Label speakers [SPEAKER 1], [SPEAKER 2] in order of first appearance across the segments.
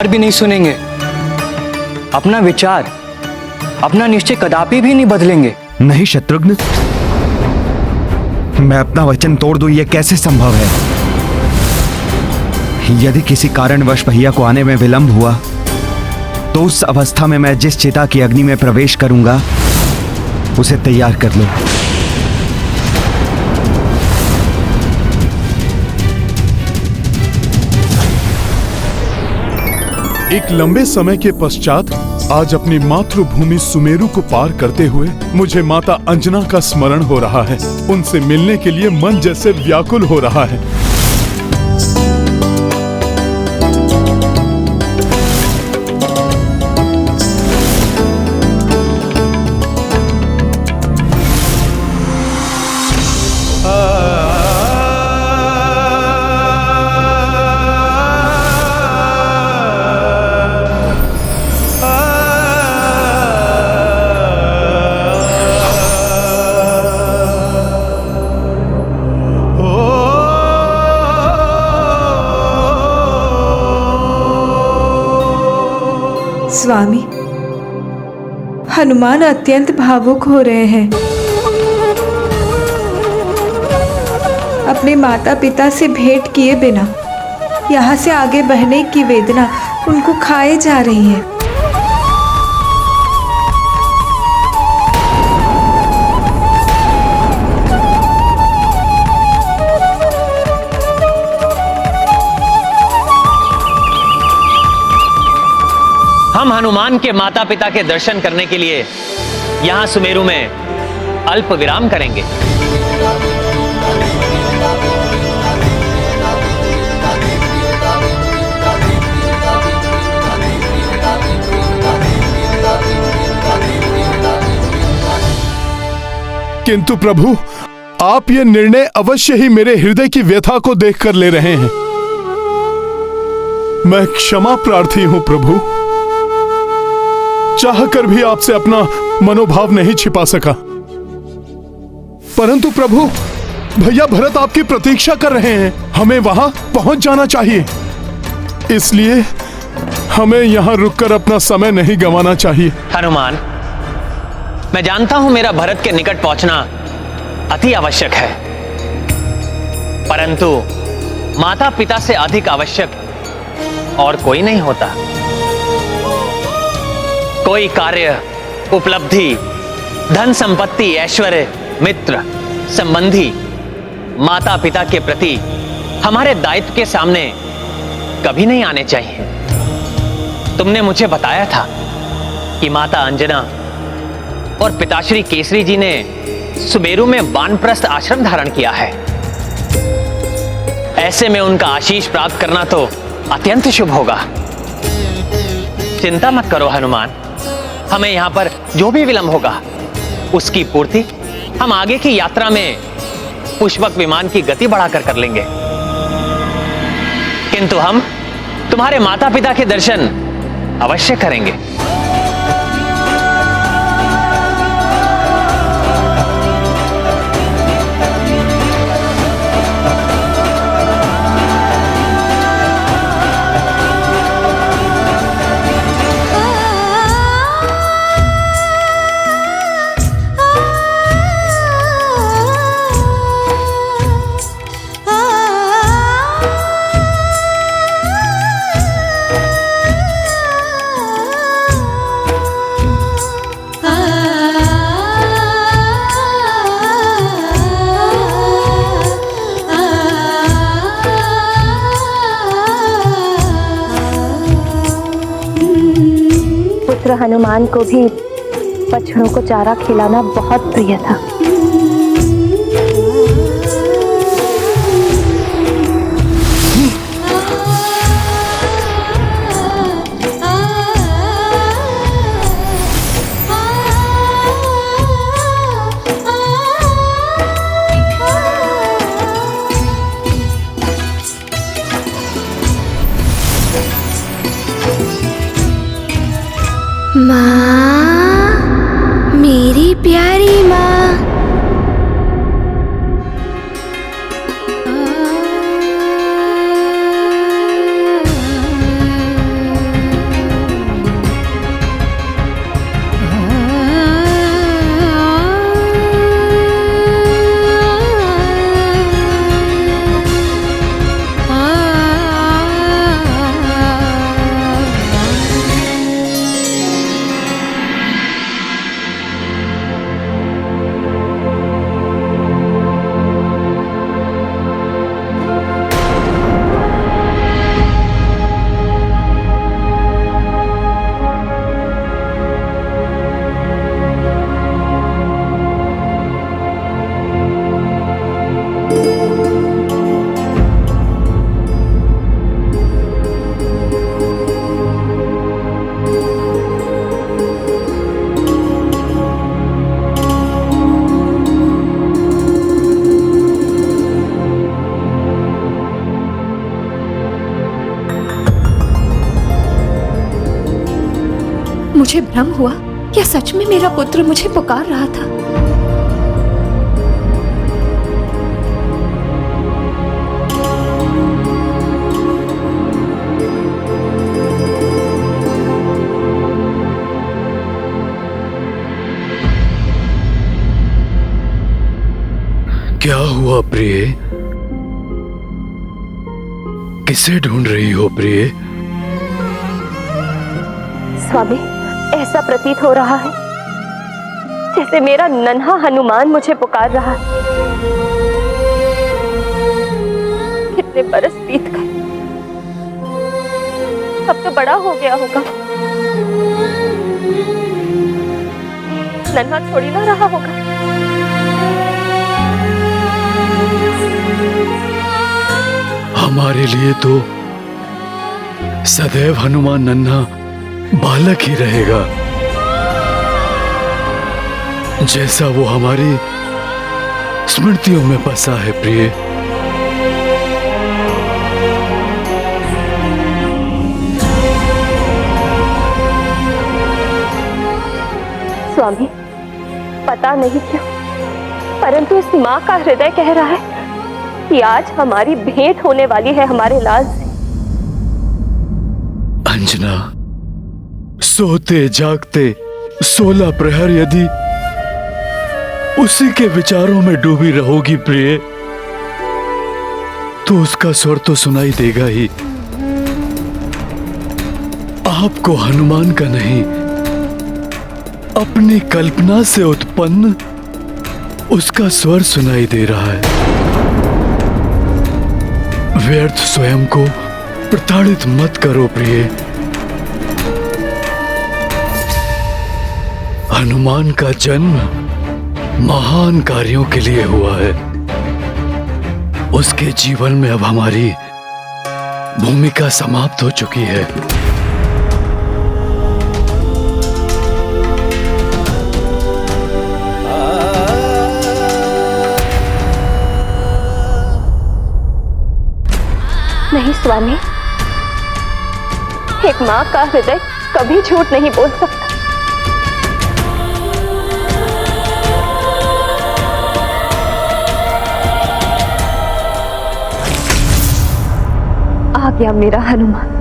[SPEAKER 1] भी नहीं सुनेंगे। अपना विचार, अपना निश्चय कदापि भी नहीं बदलेंगे।
[SPEAKER 2] नहीं शत्रुघ्न, मैं अपना वचन तोड़ दूं, यह कैसे संभव है? यदि किसी कारणवश भैया को आने में विलंब हुआ तो उस अवस्था में मैं जिस चिता की अग्नि में प्रवेश करूंगा उसे तैयार कर लो।
[SPEAKER 3] एक लंबे समय के पश्चात आज अपनी मातृभूमि सुमेरु को पार करते हुए मुझे माता अंजना का स्मरण हो रहा है। उनसे मिलने के लिए मन जैसे व्याकुल हो रहा है।
[SPEAKER 4] स्वामी, हनुमान अत्यंत भावुक हो रहे हैं। अपने माता पिता से भेंट किए बिना यहाँ से आगे बढ़ने की वेदना उनको खाए जा रही है।
[SPEAKER 5] हम हनुमान के माता पिता के दर्शन करने के लिए यहाँ सुमेरु में अल्प विराम करेंगे।
[SPEAKER 3] किंतु प्रभु, आप ये निर्णय अवश्य ही मेरे हृदय की व्यथा को देखकर ले रहे हैं। मैं क्षमा प्रार्थी हूं प्रभु। चाहकर भी आपसे अपना मनोभाव नहीं छिपा सका। परंतु प्रभु, भैया भरत आपकी प्रतीक्षा कर रहे हैं। हमें वहां पहुंच जाना चाहिए। इसलिए हमें यहां रुककर अपना समय नहीं गंवाना चाहिए।
[SPEAKER 5] हनुमान, मैं जानता हूं मेरा भरत के निकट पहुंचना अति आवश्यक है, परंतु माता पिता से अधिक आवश्यक और कोई नहीं होता। कोई कार्य, उपलब्धि, धन संपत्ति, ऐश्वर्य, मित्र, संबंधी माता पिता के प्रति हमारे दायित्व के सामने कभी नहीं आने चाहिए। तुमने मुझे बताया था कि माता अंजना और पिताश्री केसरी जी ने सुमेरु में वानप्रस्थ आश्रम धारण किया है। ऐसे में उनका आशीष प्राप्त करना तो अत्यंत शुभ होगा। चिंता मत करो हनुमान, हमें यहां पर जो भी विलंब होगा उसकी पूर्ति हम आगे की यात्रा में पुष्पक विमान की गति बढ़ाकर कर लेंगे। किंतु हम तुम्हारे माता पिता के दर्शन अवश्य करेंगे।
[SPEAKER 6] हनुमान को भी बछड़ों को चारा खिलाना बहुत प्रिय था।
[SPEAKER 7] माँ, मेरी प्यारी माँ,
[SPEAKER 8] मुझे भ्रम हुआ या सच में मेरा पुत्र मुझे पुकार रहा था?
[SPEAKER 3] क्या हुआ प्रिय? किसे ढूंढ रही हो प्रिय?
[SPEAKER 6] स्वामी, ऐसा प्रतीत हो रहा है जैसे मेरा नन्हा हनुमान मुझे पुकार रहा है। कितने बरस बीत गए, अब तो बड़ा हो गया होगा, नन्हा थोड़ी ना रहा होगा।
[SPEAKER 3] हमारे लिए तो सदैव हनुमान नन्हा बालक ही रहेगा, जैसा वो हमारी स्मृतियों में बसा है प्रिय।
[SPEAKER 6] स्वामी, पता नहीं क्यों, परंतु इस माँ का हृदय कह रहा है कि आज हमारी भेंट होने वाली है हमारे लाल से।
[SPEAKER 3] अंजना, सोते जागते 16 प्रहर यदि उसी के विचारों में डूबी रहोगी प्रिय, तो उसका स्वर तो सुनाई देगा ही। आपको हनुमान का नहीं, अपनी कल्पना से उत्पन्न उसका स्वर सुनाई दे रहा है। व्यर्थ स्वयं को प्रताड़ित मत करो प्रिय। हनुमान का जन्म महान कार्यों के लिए हुआ है। उसके जीवन में अब हमारी भूमिका समाप्त हो चुकी है।
[SPEAKER 6] नहीं स्वामी, एक माँ का हृदय कभी झूठ नहीं बोल सकता। आ गया मेरा हनुमान।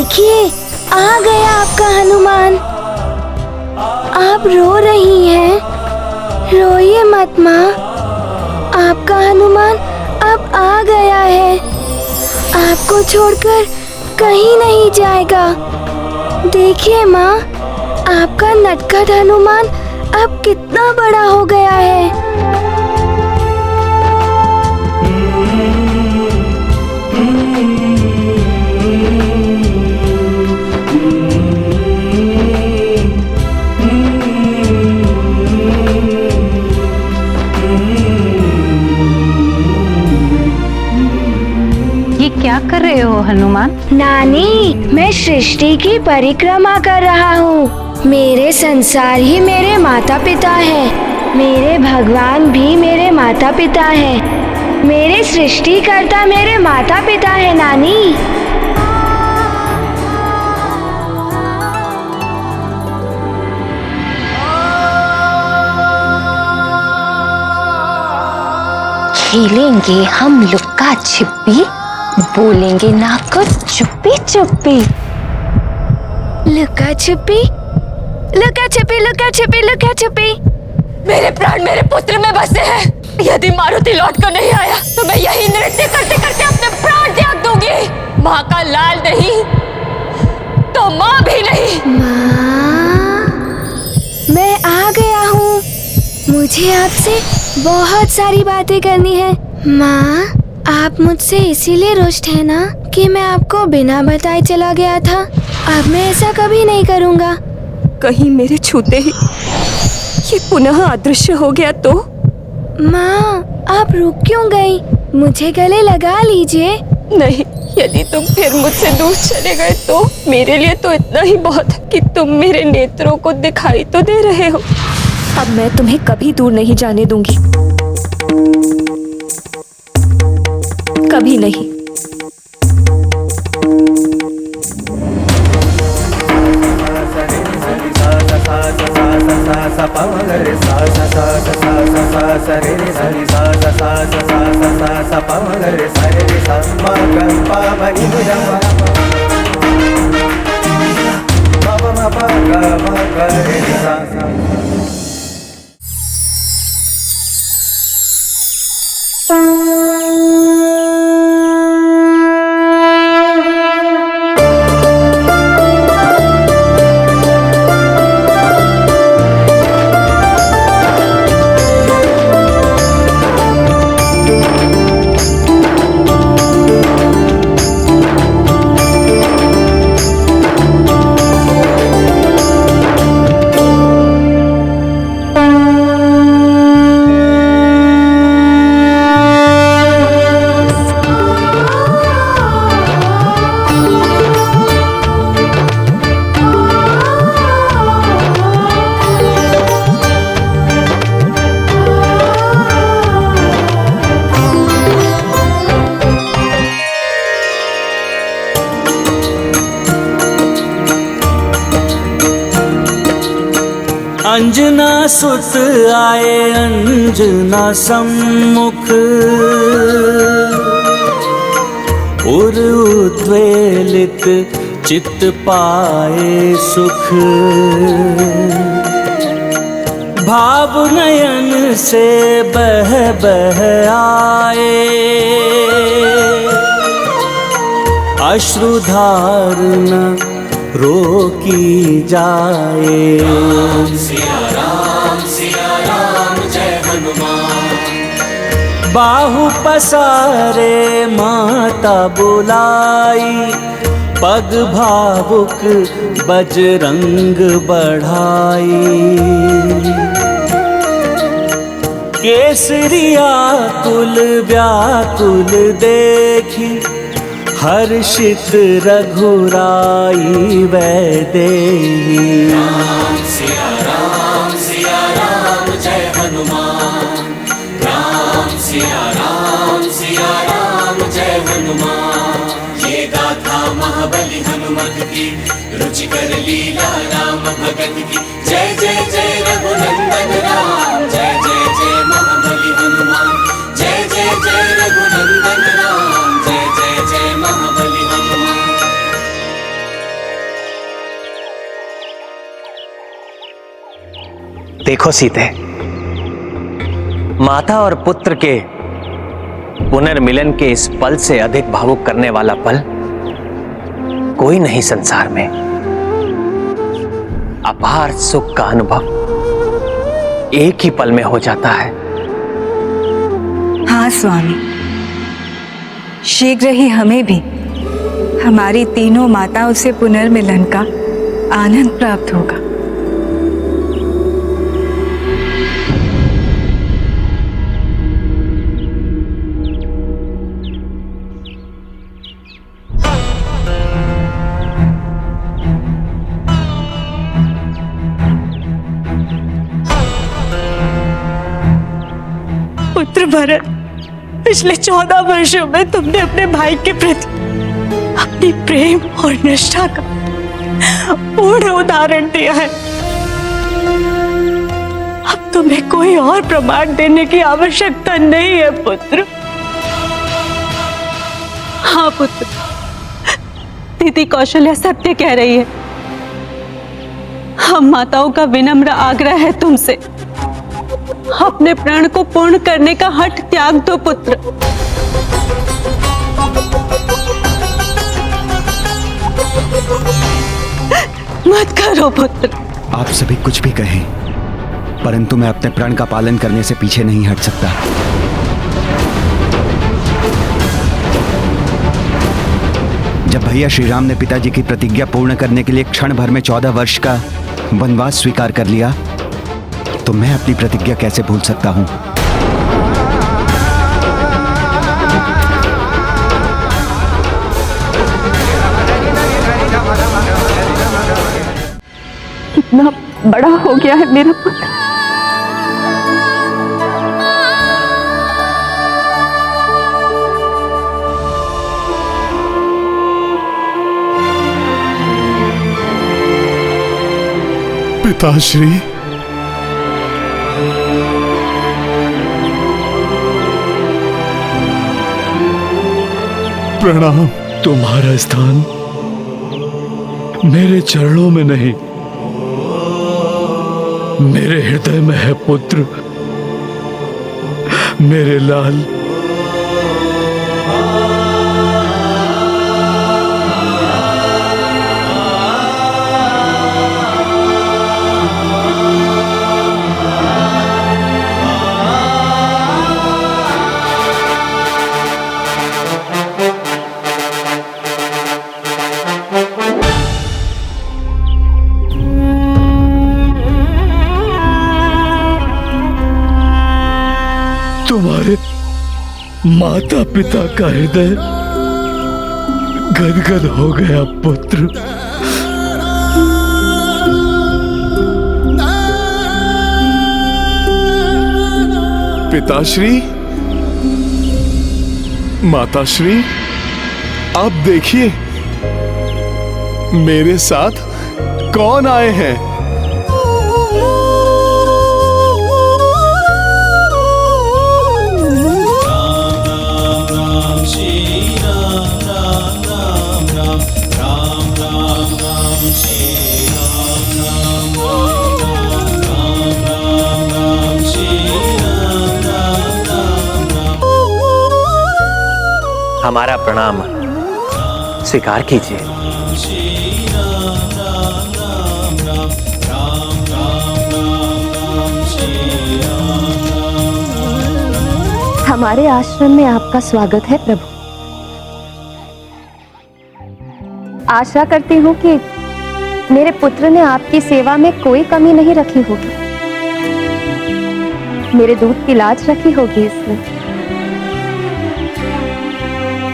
[SPEAKER 7] देखिए, आ गया आपका हनुमान। आप रो रही हैं? रोइए मत माँ, आपका हनुमान अब आ गया है। आपको छोड़कर कहीं नहीं जाएगा। देखिए माँ, आपका नटखट हनुमान अब कितना बड़ा हो गया है।
[SPEAKER 9] ये क्या कर रहे हो हनुमान?
[SPEAKER 7] नानी, मैं सृष्टि की परिक्रमा कर रहा हूँ। मेरे संसार ही मेरे माता पिता है। मेरे भगवान भी मेरे माता पिता है। मेरे सृष्टिकर्ता मेरे माता पिता है नानी।
[SPEAKER 6] खेलेंगे हम लुक्का छिपी, बोलेंगे ना कुछ चुप्पी चुप्पी।
[SPEAKER 7] लुका छुपी, लुका छुपी, लुका छुपी, लुका छुपी।
[SPEAKER 6] मेरे प्राण मेरे पुत्र में बसे हैं। यदि मारुति लौट कर नहीं आया तो मैं यही नृत्य करते करते अपने प्राण त्याग दूंगी। माँ का लाल नहीं तो माँ भी नहीं।
[SPEAKER 7] माँ, मैं आ गया हूँ। मुझे आपसे बहुत सारी बातें करनी है। माँ, आप मुझसे इसीलिए रुष्ट है ना कि मैं आपको बिना बताए चला गया था। अब मैं ऐसा कभी नहीं करूँगा।
[SPEAKER 6] कहीं मेरे छूते ही ये पुनः अदृश्य हो गया तो?
[SPEAKER 7] माँ, आप रुक क्यों गई? मुझे गले लगा लीजिए।
[SPEAKER 6] नहीं, यदि तुम फिर मुझसे दूर चले गए तो मेरे लिए तो इतना ही बहुत है कि तुम मेरे नेत्रों को दिखाई तो दे रहे हो। अब मैं तुम्हें कभी दूर नहीं जाने दूंगी, कभी नहीं।
[SPEAKER 10] अंजना सुत आए अंजना सम्मुख, उर उद्वेलित चित्त पाए सुख। भाव नयन से बह बह आए, अश्रुधार न रोकी जाए। सिया राम जय हनुमान। बाहु पसारे माता बुलाई, पग भावुक बजरंग बढ़ाई। केसरिया कुल व्याकुल देखी, हर्षित रघुराई वैदेही। राम सिया राम जय हनुमान। राम सिया राम जय हनुमान। ये गाथा महाबली हनुमत की, रुचिकर लीला राम भगत की। जय जय जय रघुनंदन राम, जय जय जय महाबली हनुमान। जय जय जय रघुनंदन राम, जय जय जय महाबली हनुमान।
[SPEAKER 5] देखो सीते, माता और पुत्र के पुनर्मिलन के इस पल से अधिक भावुक करने वाला पल कोई नहीं संसार में। अपार सुख का अनुभव एक ही पल में हो जाता है।
[SPEAKER 4] हाँ स्वामी, शीघ्र ही हमें भी हमारी तीनों माताओं से पुनर्मिलन का आनंद प्राप्त होगा।
[SPEAKER 11] पुत्र भरत, पिछले 14 वर्षों में तुमने अपने भाई के प्रति अपनी प्रेम और निष्ठा का पूर्ण उदाहरण दिया है। अब तुम्हें कोई और प्रमाण देने की आवश्यकता नहीं है पुत्र। हाँ पुत्र, दीदी कौशल्या सत्य कह रही है। हम माताओं का विनम्र आग्रह है तुमसे, अपने प्राण को पूर्ण करने का हठ त्याग दो पुत्र। मत करो पुत्र।
[SPEAKER 2] आप सभी कुछ भी कहें, परंतु मैं अपने प्रण का पालन करने से पीछे नहीं हट सकता। जब भैया श्री राम ने पिताजी की प्रतिज्ञा पूर्ण करने के लिए क्षण भर में 14 वर्ष का वनवास स्वीकार कर लिया, तो मैं अपनी प्रतिज्ञा कैसे भूल सकता हूं?
[SPEAKER 8] कितना बड़ा हो गया है मेरा पुत्र।
[SPEAKER 3] पिताश्री, प्रणाम।
[SPEAKER 12] तुम्हारा स्थान मेरे चरणों में नहीं, मेरे हृदय में है पुत्र, मेरे लाल। तुम्हारे माता पिता का हृदय गदगद हो गया पुत्र।
[SPEAKER 3] पिताश्री, माताश्री, अब देखिए मेरे साथ कौन आए हैं।
[SPEAKER 5] हमारा प्रणाम स्वीकार कीजिए।
[SPEAKER 7] हमारे आश्रम में आपका स्वागत है प्रभु। आशा करती हूँ कि मेरे पुत्र ने आपकी सेवा में कोई कमी नहीं रखी होगी। मेरे दूध की लाज रखी होगी इसमें।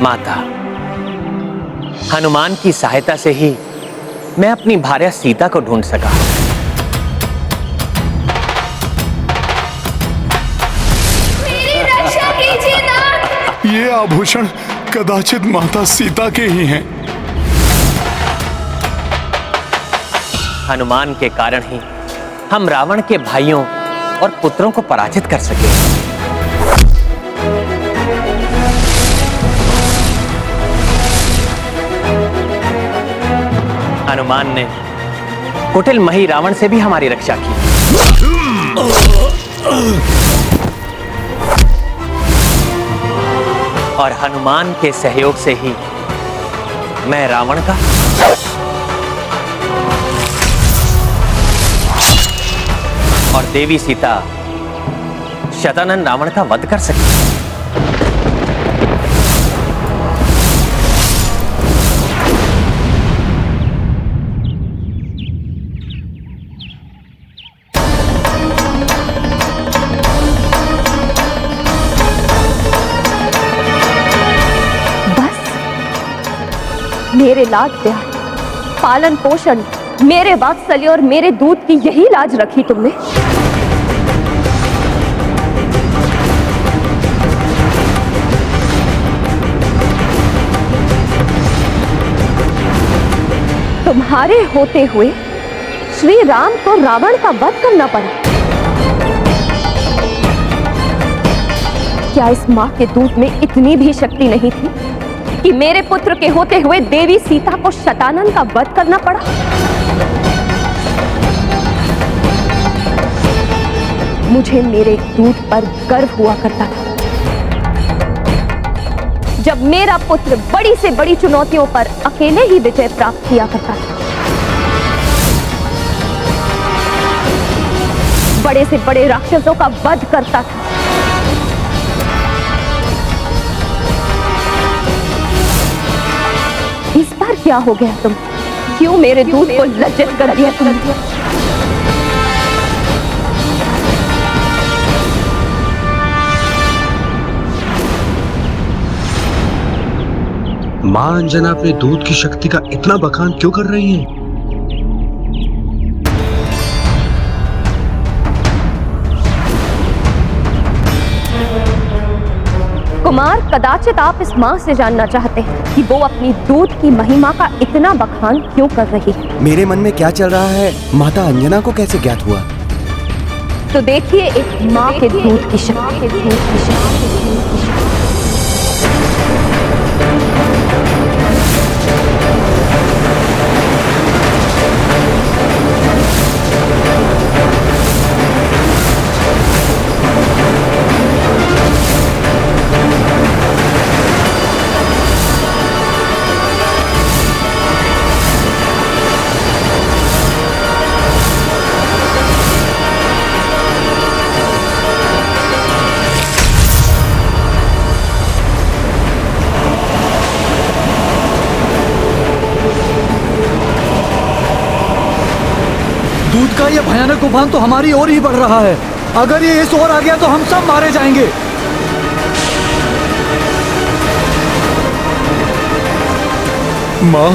[SPEAKER 5] माता, हनुमान की सहायता से ही मैं अपनी भार्या सीता को ढूंढ सका।
[SPEAKER 7] मेरी रक्षा कीजिए नाथ।
[SPEAKER 3] ये आभूषण कदाचित माता सीता के ही हैं।
[SPEAKER 5] हनुमान के कारण ही हम रावण के भाइयों और पुत्रों को पराजित कर सके। हनुमान ने कुटिल मही रावण से भी हमारी रक्षा की। और हनुमान के सहयोग से ही मैं रावण का और देवी सीता शतानन रावण का वध कर सकती है।
[SPEAKER 6] मेरे लाड प्यार, पालन पोषण, मेरे वात्सल्य और मेरे दूध की यही लाज रखी तुमने। तुम्हारे होते हुए श्री राम को रावण का वध करना पड़ा। क्या इस मां के दूध में इतनी भी शक्ति नहीं थी कि मेरे पुत्र के होते हुए देवी सीता को शतानन का वध करना पड़ा? मुझे मेरे दूध पर गर्व हुआ करता था। जब मेरा पुत्र बड़ी से बड़ी चुनौतियों पर अकेले ही विजय प्राप्त किया करता था, बड़े से बड़े राक्षसों का वध करता था। इस बार क्या हो गया तुम? क्यों मेरे दूध को लज्जित कर दिया तुमने?
[SPEAKER 13] मां अंजना अपने दूध की शक्ति का इतना बखान क्यों कर रही हैं?
[SPEAKER 6] कुमार, कदाचित आप इस मां से जानना चाहते हैं कि वो अपनी दूध की महिमा का इतना बखान क्यों कर रही है।
[SPEAKER 2] मेरे मन में क्या चल रहा है, माता अंजना को कैसे ज्ञात हुआ?
[SPEAKER 6] तो देखिए एक मां के दूध की शक्ति।
[SPEAKER 12] दूध का ये भयानक उफान तो हमारी ओर ही बढ़ रहा है। अगर ये इस ओर आ गया तो हम सब मारे जाएंगे।
[SPEAKER 3] माँ,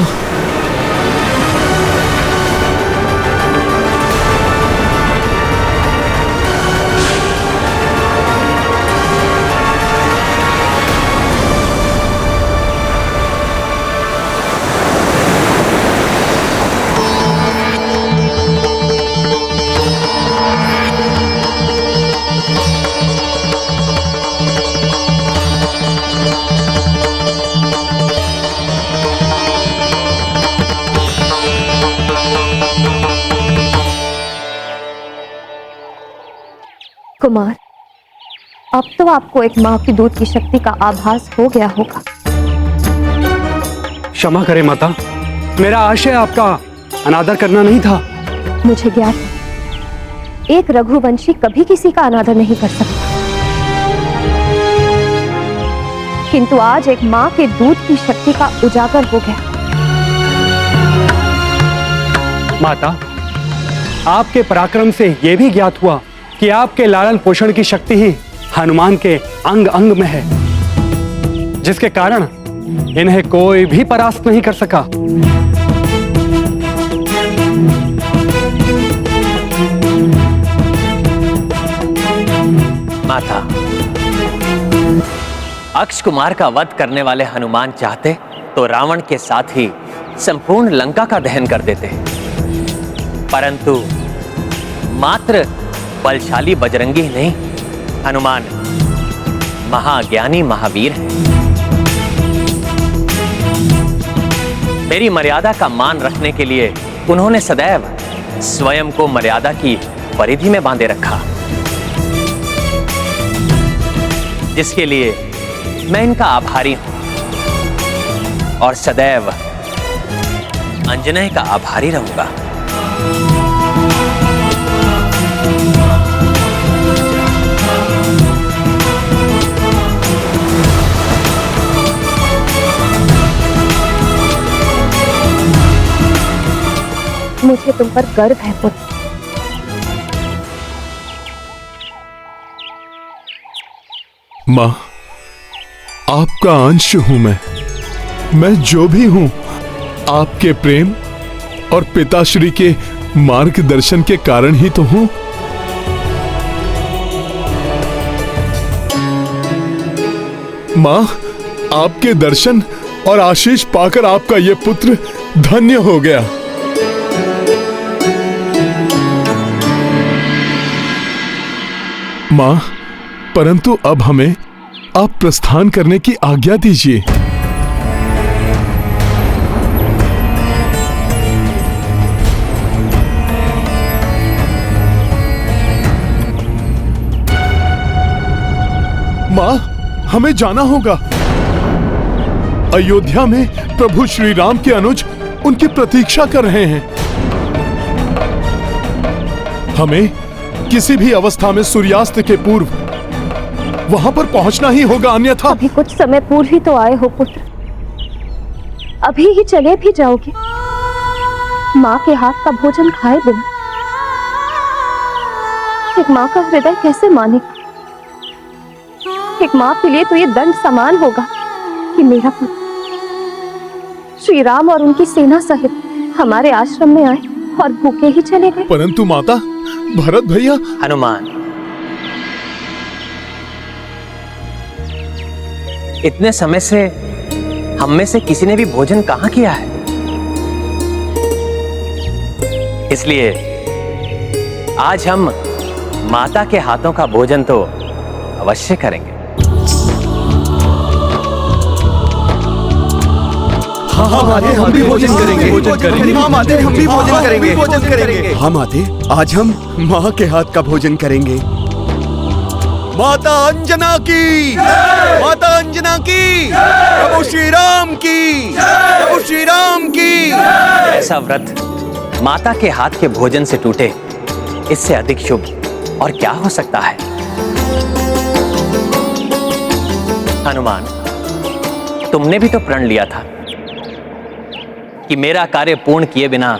[SPEAKER 6] कुमार, अब तो आपको एक मां की दूध की शक्ति का आभास हो गया होगा।
[SPEAKER 14] क्षमा करें माता, मेरा आशय आपका अनादर करना नहीं था।
[SPEAKER 6] मुझे ज्ञात है, एक रघुवंशी कभी किसी का अनादर नहीं कर सकता, किंतु आज एक मां के दूध की शक्ति का उजागर हो गया।
[SPEAKER 14] माता, आपके पराक्रम से यह भी ज्ञात हुआ कि आपके लालन पोषण की शक्ति ही हनुमान के अंग अंग में है, जिसके कारण इन्हें कोई भी परास्त नहीं कर सका।
[SPEAKER 5] माता, अक्ष कुमार का वध करने वाले हनुमान चाहते तो रावण के साथ ही संपूर्ण लंका का दहन कर देते, परंतु मात्र बलशाली बजरंगी ही नहीं, हनुमान महाज्ञानी महावीर है। मेरी मर्यादा का मान रखने के लिए उन्होंने सदैव स्वयं को मर्यादा की परिधि में बांधे रखा, जिसके लिए मैं इनका आभारी हूं और सदैव अंजनय का आभारी रहूंगा।
[SPEAKER 15] मुझे तुम पर गर्व है पुत्र।
[SPEAKER 3] माँ, आपका अंश हूं मैं जो भी हूं आपके प्रेम और पिताश्री के मार्गदर्शन के कारण ही तो हूं। माँ, आपके दर्शन और आशीष पाकर आपका ये पुत्र धन्य हो गया। माँ, परंतु अब हमें आप प्रस्थान करने की आज्ञा दीजिए। माँ, हमें जाना होगा। अयोध्या में प्रभु श्री राम के अनुज उनकी प्रतीक्षा कर रहे हैं। हमें किसी भी अवस्था में सूर्यास्त के पूर्व वहां पर पहुंचना ही होगा, अन्यथा।
[SPEAKER 15] अभी कुछ समय पूर्व ही तो आए हो पुत्र, अभी ही चले भी जाओगे? माँ के हाथ का भोजन खाए बिना एक माँ का हृदय कैसे माने? एक माँ के लिए तो ये दंड समान होगा कि मेरा पुत्र श्री राम और उनकी सेना सहित हमारे आश्रम में आए और भूखे ही चले गए।
[SPEAKER 3] परंतु माता, भरत भैया।
[SPEAKER 5] हनुमान, इतने समय से हम में से किसी ने भी भोजन कहां किया है, इसलिए आज हम माता के हाथों का भोजन तो अवश्य करेंगे।
[SPEAKER 2] हाँ माते, हम भी भोजन करेंगे। हाँ माते, हम भी भोजन करेंगे। हाँ माते, आज हम माँ के हाथ का भोजन करेंगे। माता अंजना की, माता अंजना की, प्रभु श्री राम की, प्रभु श्री राम की।
[SPEAKER 5] ऐसा व्रत माता के हाथ के भोजन से टूटे, इससे अधिक शुभ और क्या हो सकता है। हनुमान, तुमने भी तो प्रण लिया था कि मेरा कार्य पूर्ण किए बिना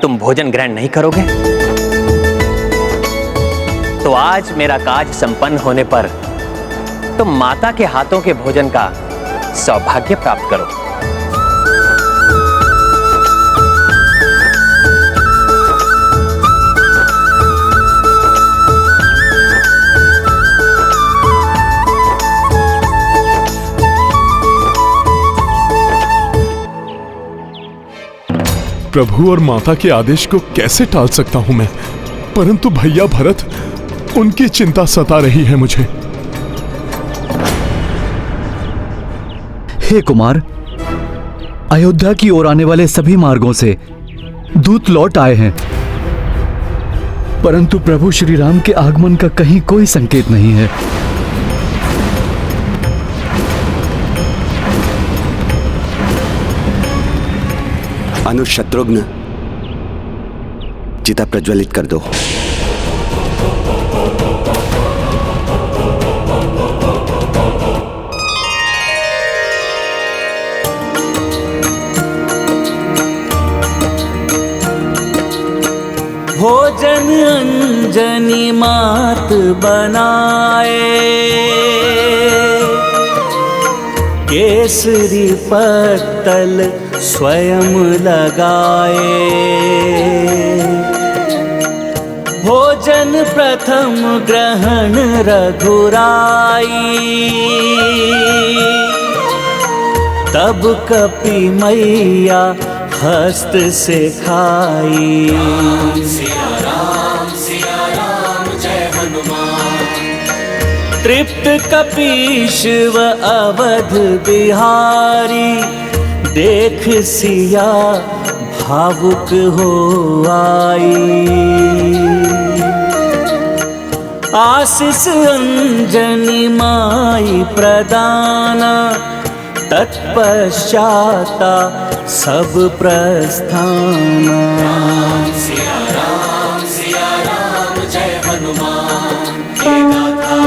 [SPEAKER 5] तुम भोजन ग्रहण नहीं करोगे। तो आज मेरा काज संपन्न होने पर तुम माता के हाथों के भोजन का सौभाग्य प्राप्त करो।
[SPEAKER 3] प्रभु और माता के आदेश को कैसे टाल सकता हूं मैं, परंतु भैया भरत, उनकी चिंता सता रही है मुझे।
[SPEAKER 12] हे कुमार, अयोध्या की ओर आने वाले सभी मार्गों से दूत लौट आए हैं, परंतु प्रभु श्री राम के आगमन का कहीं कोई संकेत नहीं है।
[SPEAKER 2] अनुज शत्रुघ्न, चिता प्रज्वलित कर दो।
[SPEAKER 10] भोजन अंजनी मात बनाए, केसरी पत्तल स्वयं लगाए। भोजन प्रथम ग्रहण रघुराई, तब कपि मैया हस्त से खाई।
[SPEAKER 16] सिया राम जय हनुमान।
[SPEAKER 10] तृप्त कपीश्व अवध बिहारी, देख सिया भावुक हो आई। आशीष अंजनी माई प्रदाना, तत्पश्चाता सब प्रस्थाना।
[SPEAKER 16] सिया राम जय हनुमान, ये गाथा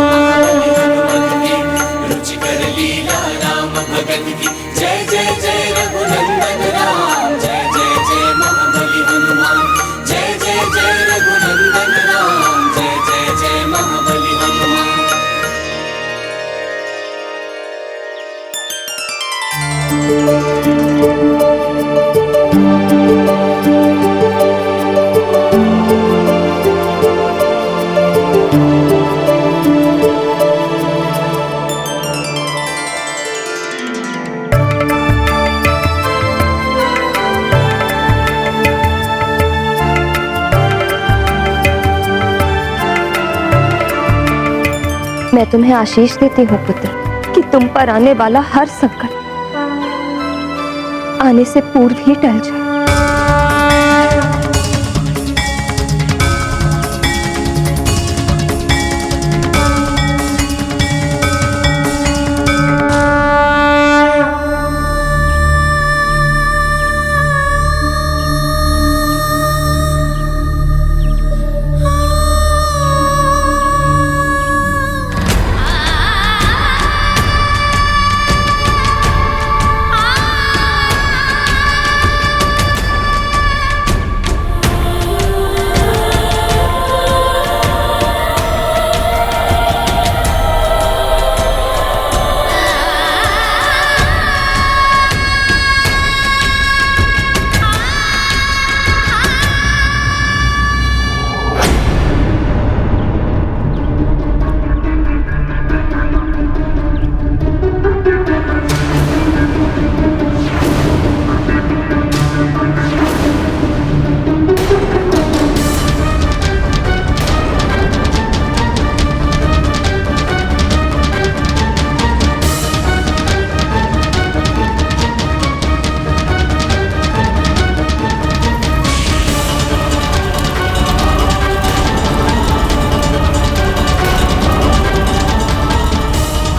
[SPEAKER 16] हनुमत की, रुचिकर लीला राम भगत की। जय जय जय रघुनंदन राम, जय जय जय महाबली हनुमान, जय जय जय रघुनंदन राम, जय जय जय महाबली हनुमान।
[SPEAKER 15] मैं तुम्हें आशीष देती हूँ पुत्र कि तुम पर आने वाला हर संकट आने से पूर्व ही टल जाए।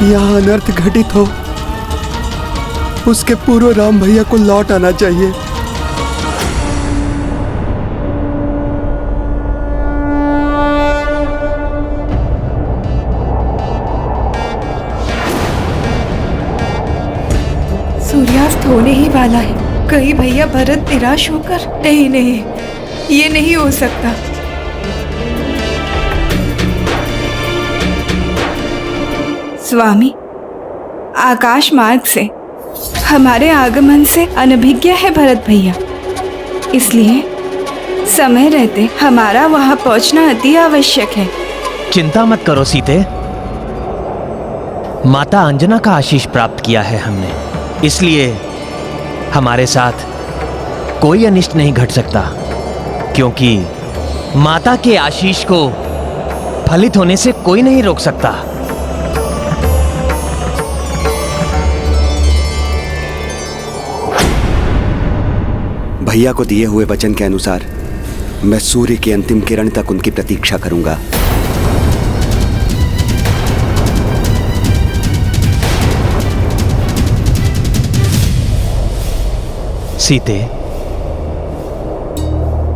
[SPEAKER 2] यहाँ अनर्थ घटित हो उसके पूर्व राम भैया को लौट आना चाहिए।
[SPEAKER 4] सूर्यास्त होने ही वाला है। कहीं भैया भरत निराश होकर? नहीं नहीं, ये नहीं हो सकता। स्वामी, आकाश मार्ग से हमारे आगमन से अनभिज्ञ है भरत भैया, इसलिए समय रहते हमारा वहां पहुंचना अति आवश्यक है।
[SPEAKER 5] चिंता मत करो सीते, माता अंजना का आशीष प्राप्त किया है हमने, इसलिए हमारे साथ कोई अनिष्ट नहीं घट सकता, क्योंकि माता के आशीष को फलित होने से कोई नहीं रोक सकता।
[SPEAKER 2] भैया को दिए हुए वचन के अनुसार मैं सूर्य की अंतिम किरण तक उनकी प्रतीक्षा करूंगा।
[SPEAKER 5] सीते,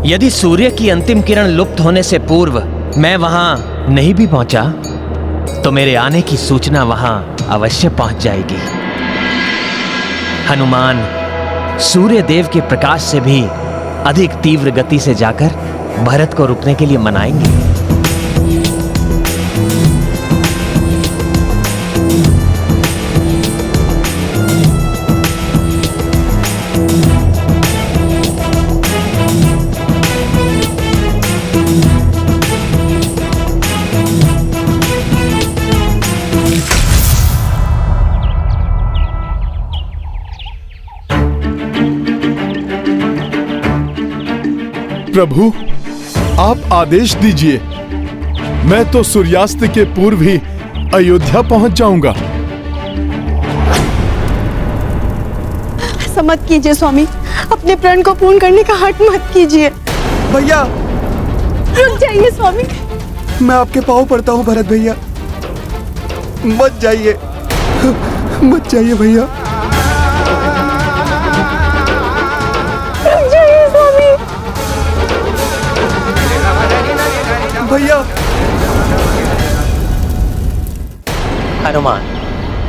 [SPEAKER 5] यदि सूर्य की अंतिम किरण लुप्त होने से पूर्व मैं वहां नहीं भी पहुंचा, तो मेरे आने की सूचना वहां अवश्य पहुंच जाएगी। हनुमान सूर्य देव के प्रकाश से भी अधिक तीव्र गति से जाकर भरत को रुकने के लिए मनाएंगे।
[SPEAKER 3] प्रभु, आप आदेश दीजिए। मैं तो सूर्यास्त के पूर्व ही अयोध्या पहुंच जाऊंगा।
[SPEAKER 17] ऐसा मत कीजिए स्वामी, अपने प्रण को पूर्ण करने का हठ मत कीजिए।
[SPEAKER 2] भैया
[SPEAKER 17] रुक जाइए स्वामी,
[SPEAKER 2] मैं आपके पाँव पड़ता हूँ भरत भैया, मत जाइए, मत जाइए भैया।
[SPEAKER 7] स्वामी
[SPEAKER 2] भैया।
[SPEAKER 5] हनुमान,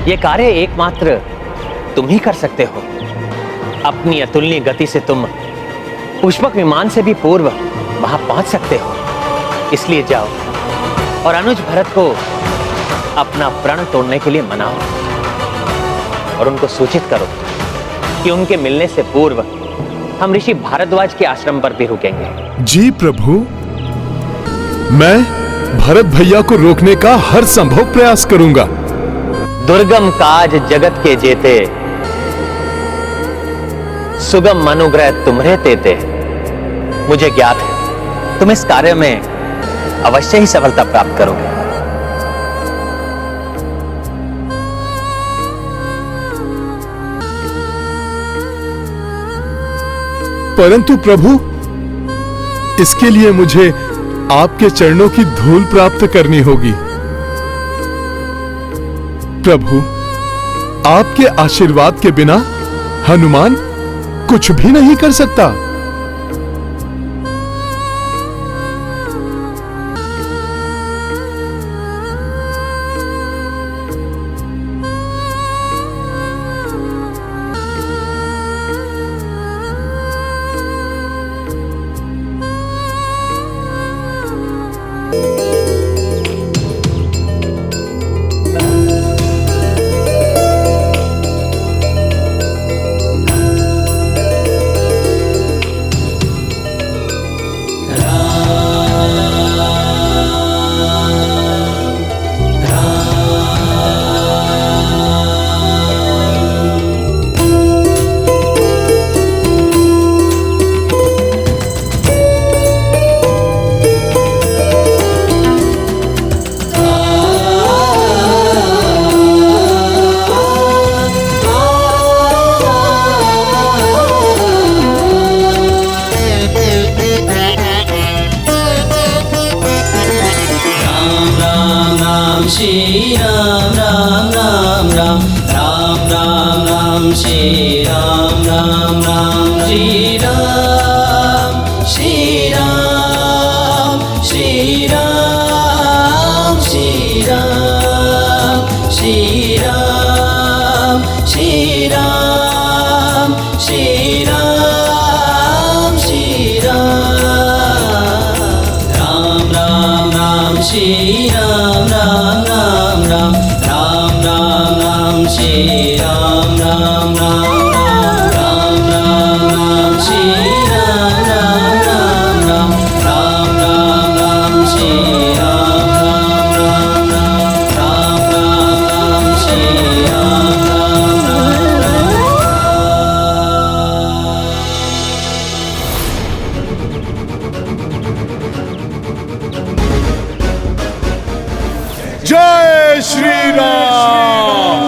[SPEAKER 5] ये कार्य एकमात्र तुम ही कर सकते हो। अपनी अतुलनीय गति से तुम पुष्पक विमान से भी पूर्व वहां पहुंच सकते हो। इसलिए जाओ और अनुज भरत को अपना प्रण तोड़ने के लिए मनाओ और उनको सूचित करो कि उनके मिलने से पूर्व हम ऋषि भारद्वाज के आश्रम पर भी रुकेंगे।
[SPEAKER 3] जी प्रभु, मैं भरत भैया को रोकने का हर संभव प्रयास करूंगा।
[SPEAKER 5] दुर्गम काज जगत के जेते, सुगम अनुग्रह तुम्हारे तेते। मुझे ज्ञात है तुम इस कार्य में अवश्य ही सफलता प्राप्त करोगे।
[SPEAKER 3] परंतु प्रभु, इसके लिए मुझे आपके चरणों की धूल प्राप्त करनी होगी। प्रभु, आपके आशीर्वाद के बिना हनुमान कुछ भी नहीं कर सकता। जय श्री राम।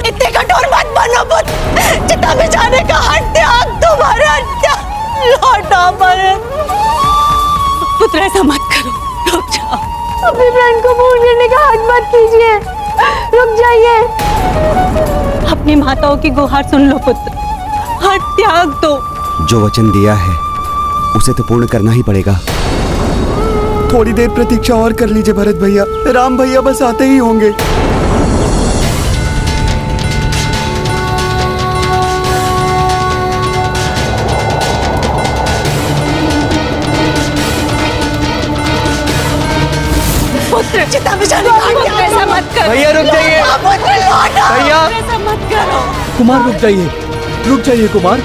[SPEAKER 11] इतने कठोर मत बनो पुत्र, चिता में जाने का हट त्याग तुम्हारा लौटा भरत। पुत्र ऐसा मत करो, रुक जाओ।
[SPEAKER 7] अपने प्राण को पूर्ण करने का हट मत कीजिए, रुक जाइए।
[SPEAKER 11] अपनी माताओं की गुहार सुन लो पुत्र, हट त्याग दो।
[SPEAKER 2] जो वचन दिया है उसे तो पूर्ण करना ही पड़ेगा। थोड़ी देर प्रतीक्षा और कर लीजिए भरत भैया, राम भैया बस आते ही होंगे।
[SPEAKER 11] पुत्र चिता में जाने का ऐसा मत करो।
[SPEAKER 12] भैया रुक जाइए।
[SPEAKER 11] पुत्र लौटो।
[SPEAKER 12] भैया
[SPEAKER 11] ऐसा मत करो।
[SPEAKER 12] कुमार रुक जाइए, रुक जाइए कुमार।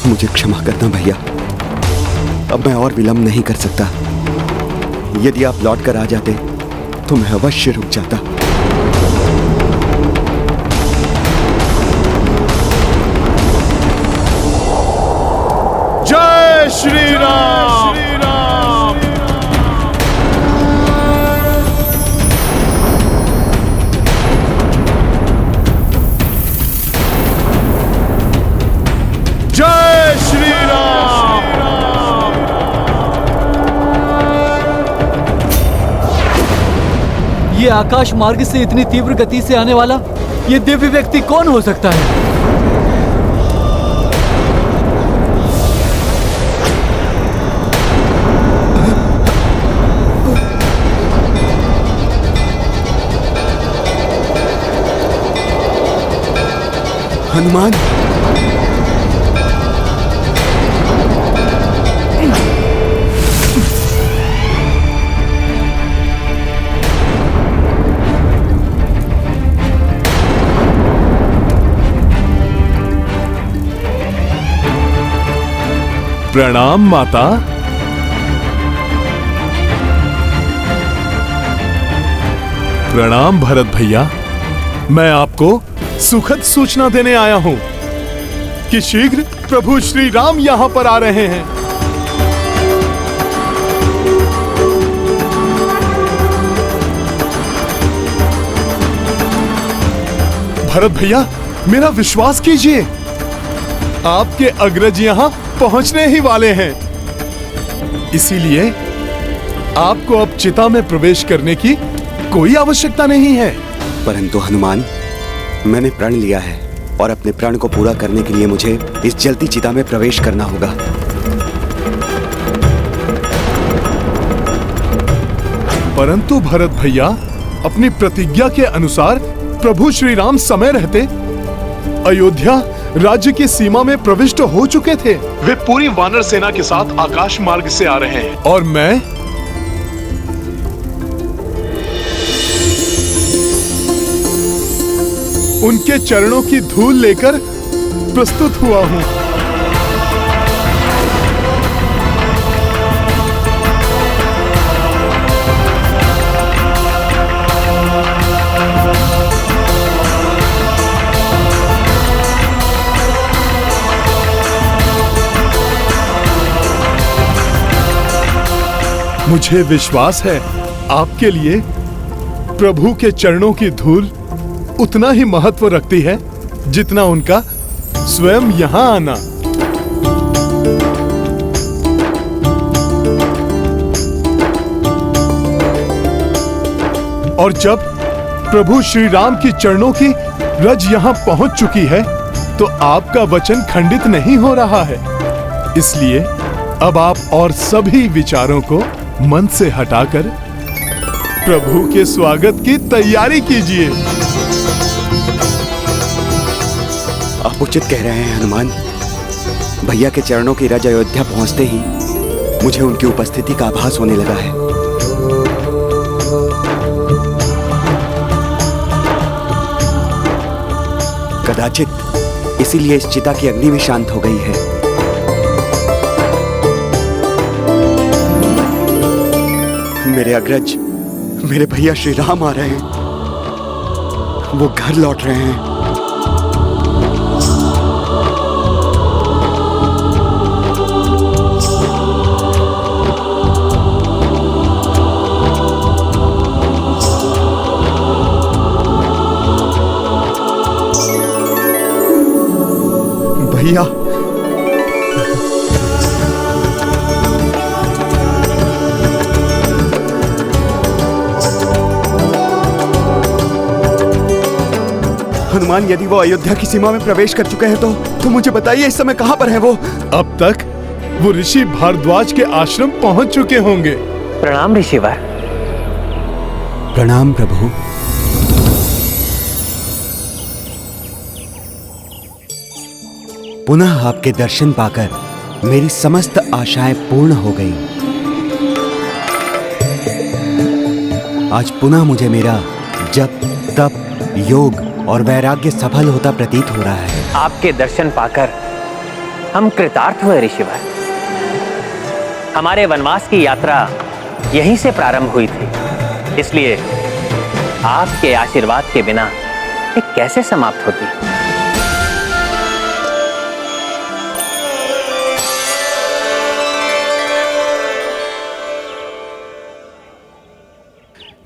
[SPEAKER 2] मुझे क्षमा करना भैया, अब मैं और विलंब नहीं कर सकता। यदि आप लौट कर आ जाते तो मैं अवश्य रुक जाता।
[SPEAKER 3] श्री राम। जय श्री राम।
[SPEAKER 12] ये आकाश मार्ग से इतनी तीव्र गति से आने वाला ये दिव्य व्यक्ति कौन हो सकता है?
[SPEAKER 2] हनुमान,
[SPEAKER 3] प्रणाम माता। प्रणाम भरत भैया। मैं आपको सुखद सूचना देने आया हूं कि शीघ्र प्रभु श्री राम यहां पर आ रहे हैं। भरत भैया, मेरा विश्वास कीजिए, आपके अग्रज यहां पहुंचने ही वाले हैं। इसीलिए आपको अब चिता में प्रवेश करने की कोई आवश्यकता नहीं है।
[SPEAKER 2] परंतु हनुमान, मैंने प्रण लिया है और अपने प्रण को पूरा करने के लिए मुझे इस जलती चिता में प्रवेश करना होगा।
[SPEAKER 3] परंतु भरत भैया, अपनी प्रतिज्ञा के अनुसार प्रभु श्री राम समय रहते अयोध्या राज्य की सीमा में प्रविष्ट हो चुके थे।
[SPEAKER 18] वे पूरी वानर सेना के साथ आकाश मार्ग से आ रहे हैं।
[SPEAKER 3] और मैं उनके चरणों की धूल लेकर प्रस्तुत हुआ हूं। मुझे विश्वास है आपके लिए प्रभु के चरणों की धूल उतना ही महत्व रखती है जितना उनका स्वयं यहां आना। और जब प्रभु श्री राम की चरणों की रज यहां पहुंच चुकी है तो आपका वचन खंडित नहीं हो रहा है। इसलिए अब आप और सभी विचारों को मन से हटाकर प्रभु के स्वागत की तैयारी कीजिए।
[SPEAKER 2] आप उचित कह रहे हैं हनुमान। भैया के चरणों की रज अयोध्या पहुंचते ही मुझे उनकी उपस्थिति का आभास होने लगा है। कदाचित इसीलिए इस चिता की अग्नि भी शांत हो गई है। मेरे अग्रज, मेरे भैया श्री राम आ रहे हैं। वो घर लौट रहे हैं। भैया, हनुमान, यदि वो अयोध्या की सीमा में प्रवेश कर चुके हैं तो मुझे बताइए इस समय कहां पर है वो?
[SPEAKER 3] अब तक वो ऋषि भारद्वाज के आश्रम पहुंच चुके होंगे।
[SPEAKER 5] प्रणाम ऋषिवर।
[SPEAKER 2] प्रणाम प्रभु। पुनः आपके दर्शन पाकर मेरी समस्त आशाएं पूर्ण हो गई। आज पुनः मुझे मेरा जप, तप, योग और वैराग्य सफल होता प्रतीत हो रहा है।
[SPEAKER 5] आपके दर्शन पाकर हम कृतार्थ हुए ऋषिवर। हमारे वनवास की यात्रा यहीं से प्रारंभ हुई थी, इसलिए आपके आशीर्वाद के बिना ये कैसे समाप्त होती।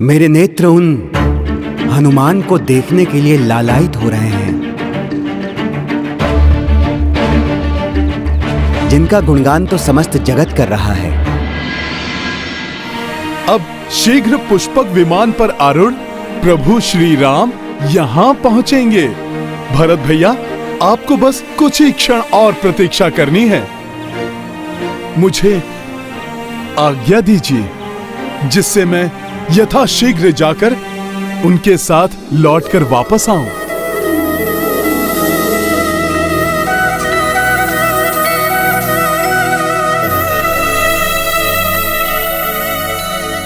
[SPEAKER 2] मेरे नेत्र उन हनुमान को देखने के लिए लालायित हो रहे हैं जिनका गुणगान तो समस्त जगत कर रहा है।
[SPEAKER 3] अब शीघ्र पुष्पक विमान पर आरूढ़ प्रभु श्री राम यहाँ पहुंचेंगे। भरत भैया, आपको बस कुछ ही क्षण और प्रतीक्षा करनी है। मुझे आज्ञा दीजिए जिससे मैं यथाशीघ्र जाकर उनके साथ लौटकर वापस आऊं।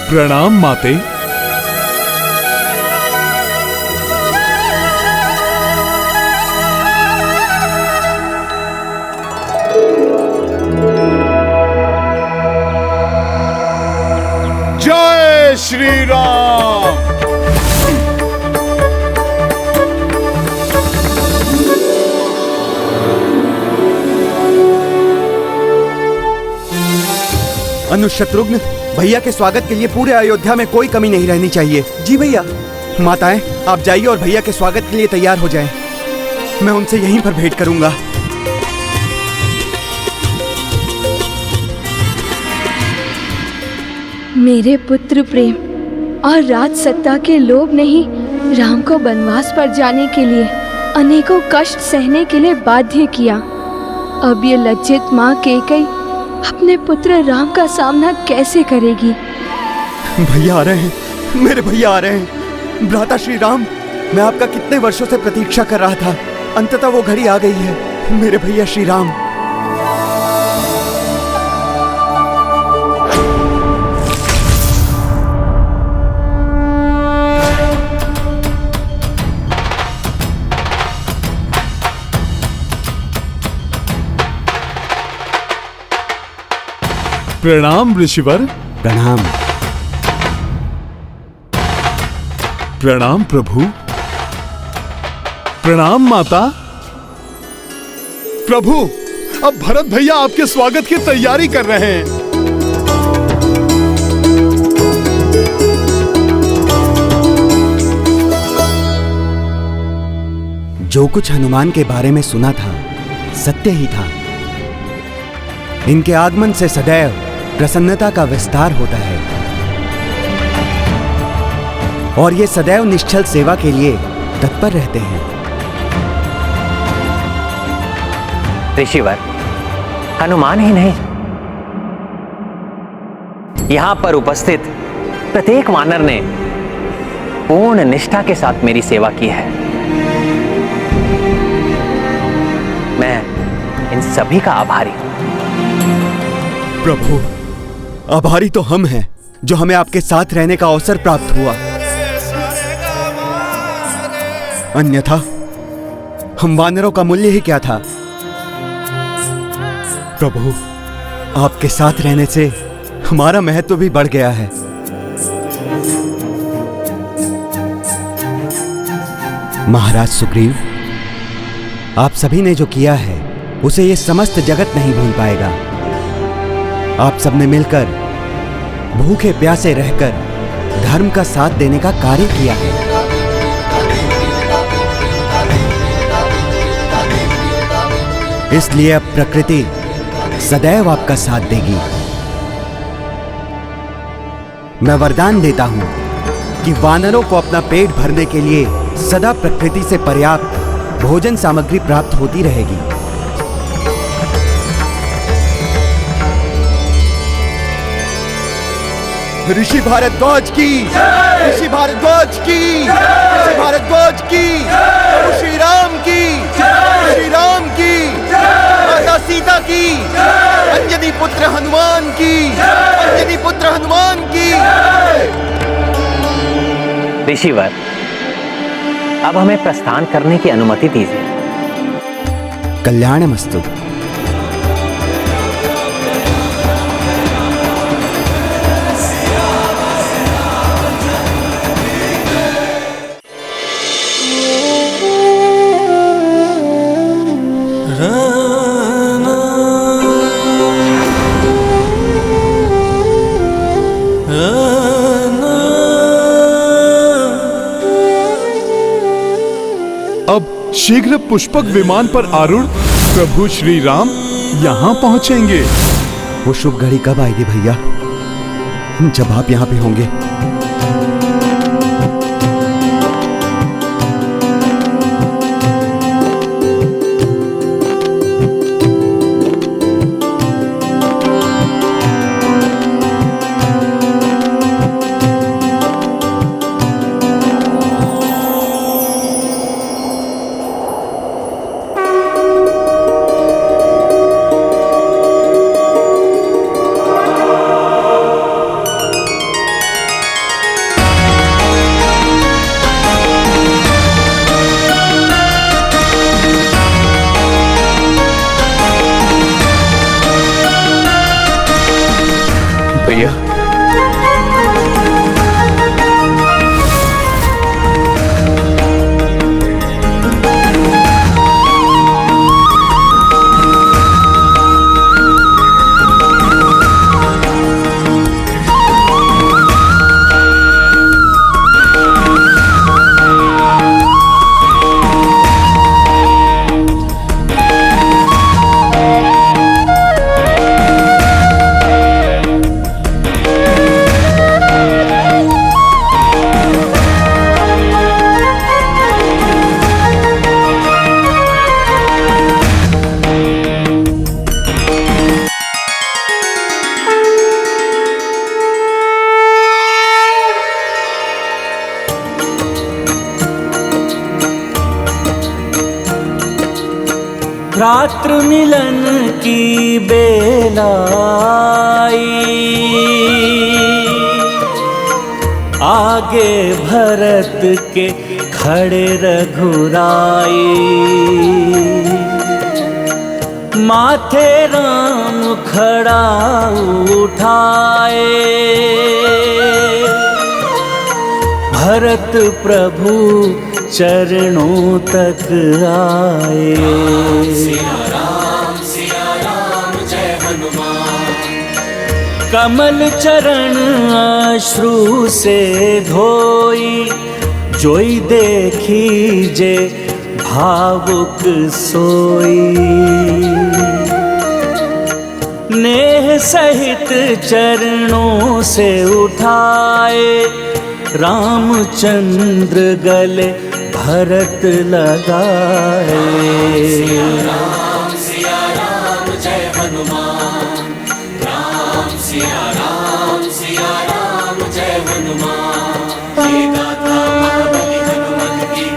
[SPEAKER 3] प्रणाम माते।
[SPEAKER 2] जय श्री राम। अनुशत्रुघ्न, भैया के स्वागत के लिए पूरे अयोध्या में कोई कमी नहीं रहनी चाहिए। जी भैया। माताएं, आप जाइए और भैया के स्वागत के लिए तैयार हो जाएं। मैं उनसे यहीं पर भेंट करूंगा।
[SPEAKER 15] मेरे पुत्र प्रेम और राज सत्ता के लोभ ने ही राम को वनवास पर जाने के लिए अनेकों कष्ट सहने के लिए बाध्य किया। अब ये लज्जित माँ कैकेयी अपने पुत्र राम का सामना कैसे करेगी?
[SPEAKER 2] भैया आ रहे हैं, मेरे भैया आ रहे हैं। भ्राता श्री राम, मैं आपका कितने वर्षों से प्रतीक्षा कर रहा था। अंततः वो घड़ी आ गई है। मेरे भैया श्री राम।
[SPEAKER 3] प्रणाम ऋषिवर।
[SPEAKER 2] प्रणाम।
[SPEAKER 3] प्रणाम प्रभु। प्रणाम माता। प्रभु, अब भरत भैया आपके स्वागत की तैयारी कर रहे हैं।
[SPEAKER 2] जो कुछ हनुमान के बारे में सुना था सत्य ही था। इनके आगमन से सदैव प्रसन्नता का विस्तार होता है और ये सदैव निश्चल सेवा के लिए तत्पर रहते हैं।
[SPEAKER 5] ऋषिवर, हनुमान ही नहीं, यहां पर उपस्थित प्रत्येक वानर ने पूर्ण निष्ठा के साथ मेरी सेवा की है। मैं इन सभी का आभारी हूं।
[SPEAKER 2] प्रभु, आभारी तो हम हैं जो हमें आपके साथ रहने का अवसर प्राप्त हुआ। अन्यथा हम वानरों का मूल्य ही क्या था। प्रभु, आपके साथ रहने से हमारा महत्व भी बढ़ गया है। महाराज सुग्रीव, आप सभी ने जो किया है उसे ये समस्त जगत नहीं भूल पाएगा। आप सबने मिलकर भूखे प्यासे रहकर धर्म का साथ देने का कार्य किया है। इसलिए अब प्रकृति सदैव आपका साथ देगी। मैं वरदान देता हूं कि वानरों को अपना पेट भरने के लिए सदा प्रकृति से पर्याप्त भोजन सामग्री प्राप्त होती रहेगी। ऋषि भारद्वाज की, ऋषि भारद्वाज की, ऋषि भारद्वाज की, प्रभु श्री राम की, श्री राम की, माता सीता की, अंजनी पुत्र हनुमान की, अंजनी पुत्र हनुमान की।
[SPEAKER 5] ऋषिवर, अब हमें प्रस्थान करने की अनुमति दीजिए।
[SPEAKER 2] कल्याणमस्तु।
[SPEAKER 3] शीघ्र पुष्पक विमान पर आरूढ़ प्रभु श्री राम यहाँ पहुँचेंगे।
[SPEAKER 2] वो शुभ घड़ी कब आएगी भैया, जब आप यहाँ पे होंगे?
[SPEAKER 18] भैया
[SPEAKER 10] रात्र मिलन की बेला आई, आगे भरत के खड़े रघुराई, माथे राम खड़ा उठाए, भरत प्रभु चरणों तक आए।
[SPEAKER 16] सिया राम जय हनुमान।
[SPEAKER 10] कमल चरण अश्रु से धोई, जोई देखी जे भावुक सोई, नेह सहित चरणों से उठाए, रामचंद्र गले भरत लगाए।
[SPEAKER 16] सिया राम जय हनुमान। राम सिया राम जय हनुमान। ये गाथा महाबली हनुमत की,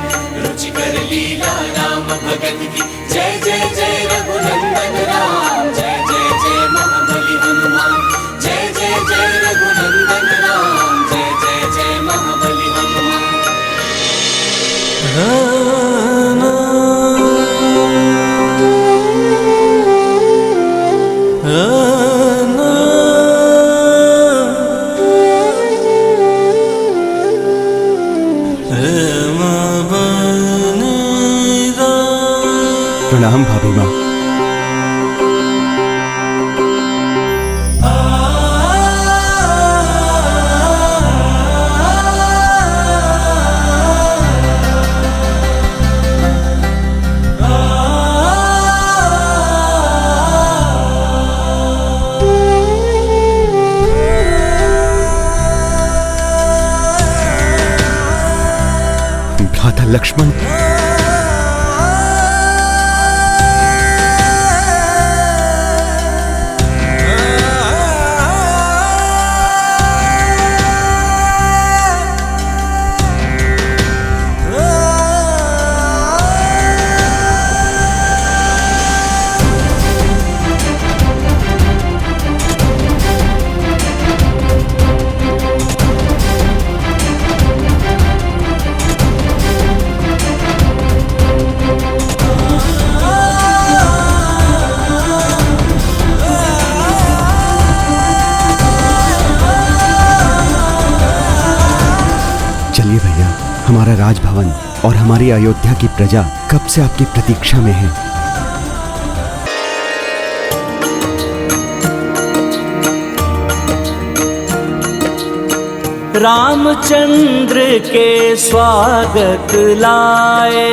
[SPEAKER 16] रुचिकर लीला राम भगत की। जय जय जय रघुनंदन राम, जय जय जय महाबली हनुमान। जय जय जय रघुनंदन राम, जय जय जय महाबली हनुमान।
[SPEAKER 2] प्रणाम भाभी माँ। भ्राता लक्ष्मण, चलिए भैया, हमारा राजभवन और हमारी अयोध्या की प्रजा कब से आपकी प्रतीक्षा में है।
[SPEAKER 10] रामचंद्र के स्वागत लाए।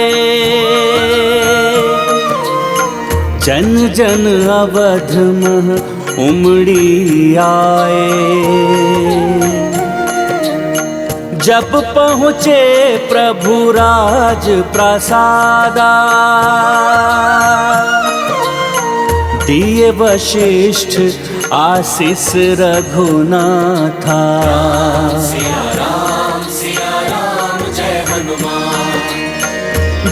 [SPEAKER 10] जन जन अवध मह उमड़ी आए। जब पहुँचे प्रभु राज प्रसादा, दिए वशिष्ठ आशीष रघुनाथा।
[SPEAKER 16] सिया राम जय हनुमान।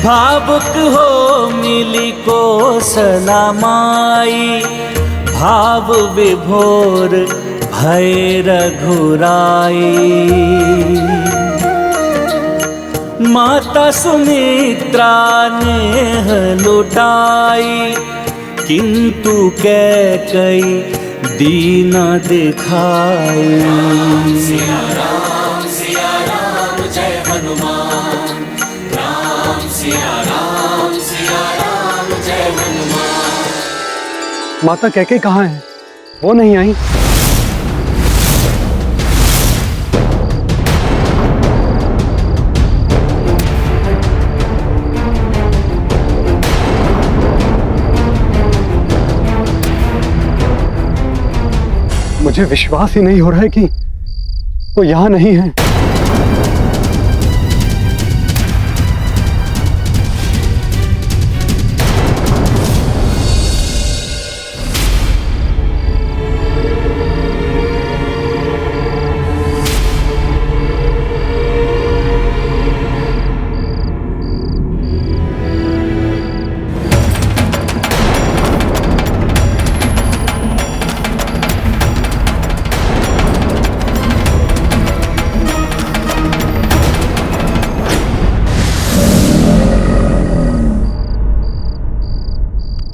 [SPEAKER 10] भावुक हो मिली कौशला माई, भाव विभोर भय रघुराई। माता सुमित्रा ने लुटाई, किंतु कैकई दीना दिखाई।
[SPEAKER 16] सिया राम जय हनुमान। राम सिया राम जय हनुमान।
[SPEAKER 14] माता कैके कहाँ है? वो नहीं आई। मुझे विश्वास ही नहीं हो रहा है कि वो यहां नहीं है।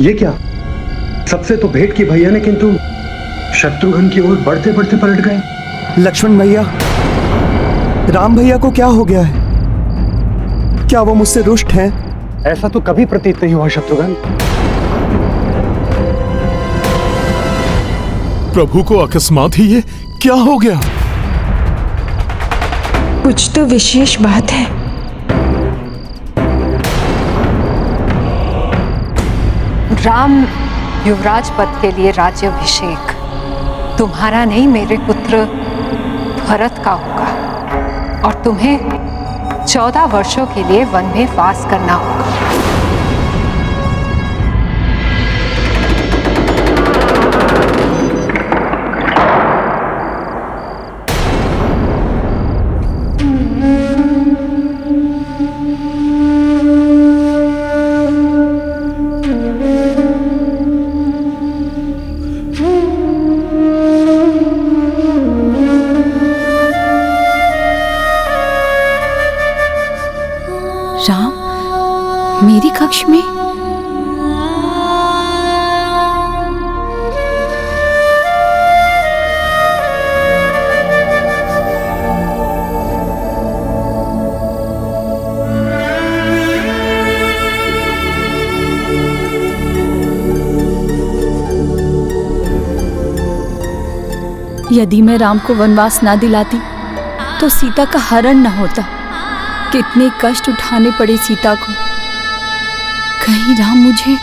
[SPEAKER 13] ये क्या? सबसे तो भेंट की भैया ने, किंतु शत्रुघ्न की ओर बढ़ते बढ़ते पलट गए।
[SPEAKER 2] लक्ष्मण भैया, राम भैया को क्या हो गया है? क्या वो मुझसे रुष्ट हैं?
[SPEAKER 14] ऐसा तो कभी प्रतीत नहीं हुआ शत्रुघ्न।
[SPEAKER 3] प्रभु को अकस्मात ही ये क्या हो गया?
[SPEAKER 4] कुछ तो विशेष बात है।
[SPEAKER 9] राम युवराज पद के लिए राज्याभिषेक तुम्हारा नहीं, मेरे पुत्र भरत का होगा और तुम्हें 14 वर्षों के लिए वन में वास करना होगा।
[SPEAKER 8] मेरी कक्ष में?
[SPEAKER 15] यदि मैं राम को वनवास ना दिलाती तो सीता का हरण न होता। कितने कष्ट उठाने पड़े सीता को। कहीं राम मुझे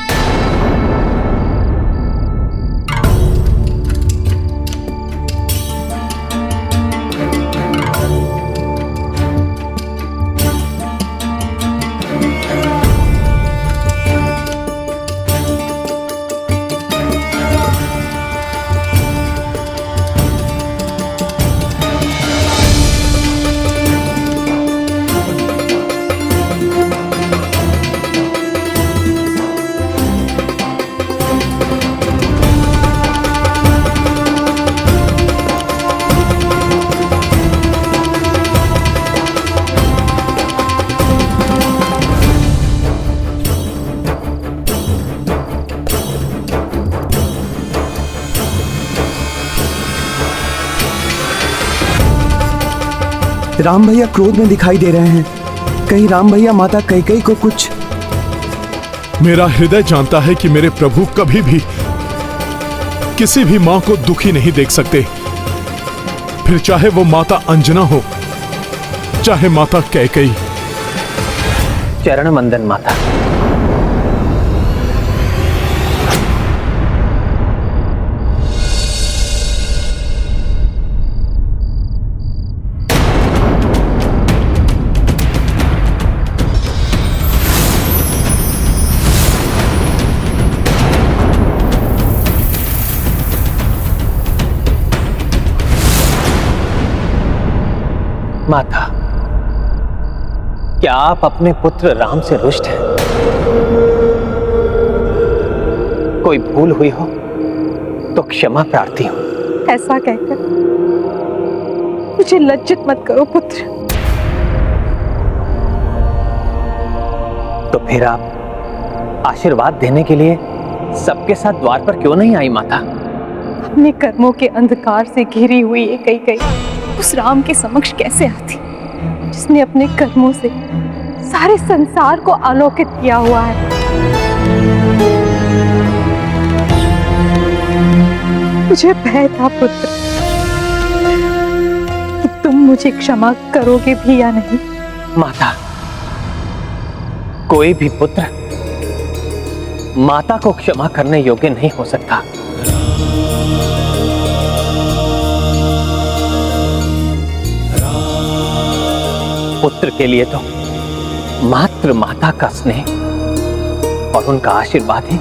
[SPEAKER 2] राम भैया क्रोध में दिखाई दे रहे हैं। कहीं राम भैया माता कैकेयी को कुछ?
[SPEAKER 3] मेरा हृदय जानता है कि मेरे प्रभु कभी भी किसी भी मां को दुखी नहीं देख सकते। फिर चाहे वो माता अंजना हो, चाहे माता कैकेयी।
[SPEAKER 5] चरण वंदन माता। माता, क्या आप अपने पुत्र राम से रुष्ट हैं? कोई भूल हुई हो तो क्षमा प्रार्थी हूं।
[SPEAKER 17] ऐसा कहकर मुझे लज्जित मत करो पुत्र।
[SPEAKER 5] तो फिर आप आशीर्वाद देने के लिए सबके साथ द्वार पर क्यों नहीं आई माता?
[SPEAKER 17] अपने कर्मों के अंधकार से घिरी हुई ये कैकेयी उस राम के समक्ष कैसे आती, जिसने अपने कर्मों से सारे संसार को आलोकित किया हुआ है। मुझे भय था पुत्र कि तुम मुझे क्षमा करोगे भी या नहीं।
[SPEAKER 5] माता, कोई भी पुत्र माता को क्षमा करने योग्य नहीं हो सकता। पुत्र के लिए तो मात्र माता का स्नेह और उनका आशीर्वाद ही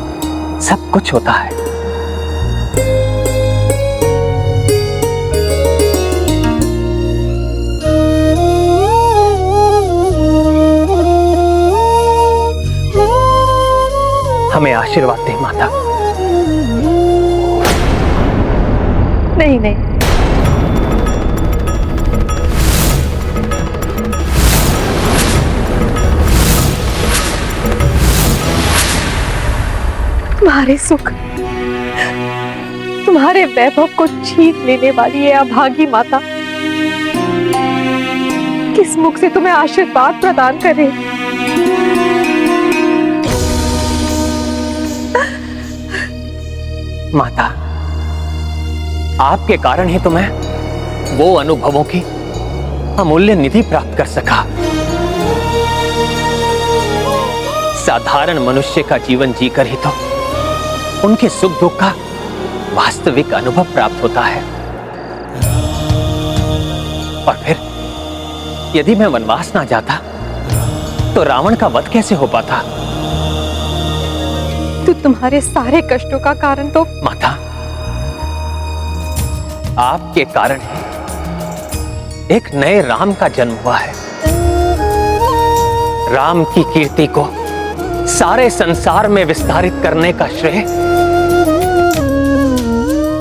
[SPEAKER 5] सब कुछ होता है। हमें आशीर्वाद दे माता।
[SPEAKER 17] नहीं नहीं, तुम्हारे सुख, तुम्हारे वैभव को छीन लेने वाली है अभागी माता किस मुख से तुम्हें आशीर्वाद प्रदान करे।
[SPEAKER 5] माता, आपके कारण ही तो मैं वो अनुभवों की अमूल्य निधि प्राप्त कर सका। साधारण मनुष्य का जीवन जीकर ही तो उनके सुख दुख का वास्तविक अनुभव प्राप्त होता है। और फिर यदि मैं वनवास ना जाता तो रावण का वध कैसे हो पाता?
[SPEAKER 17] तो तुम्हारे सारे कष्टों का कारण तो
[SPEAKER 5] माता, आपके कारण एक नए राम का जन्म हुआ है। राम की कीर्ति को सारे संसार में विस्तारित करने का श्रेय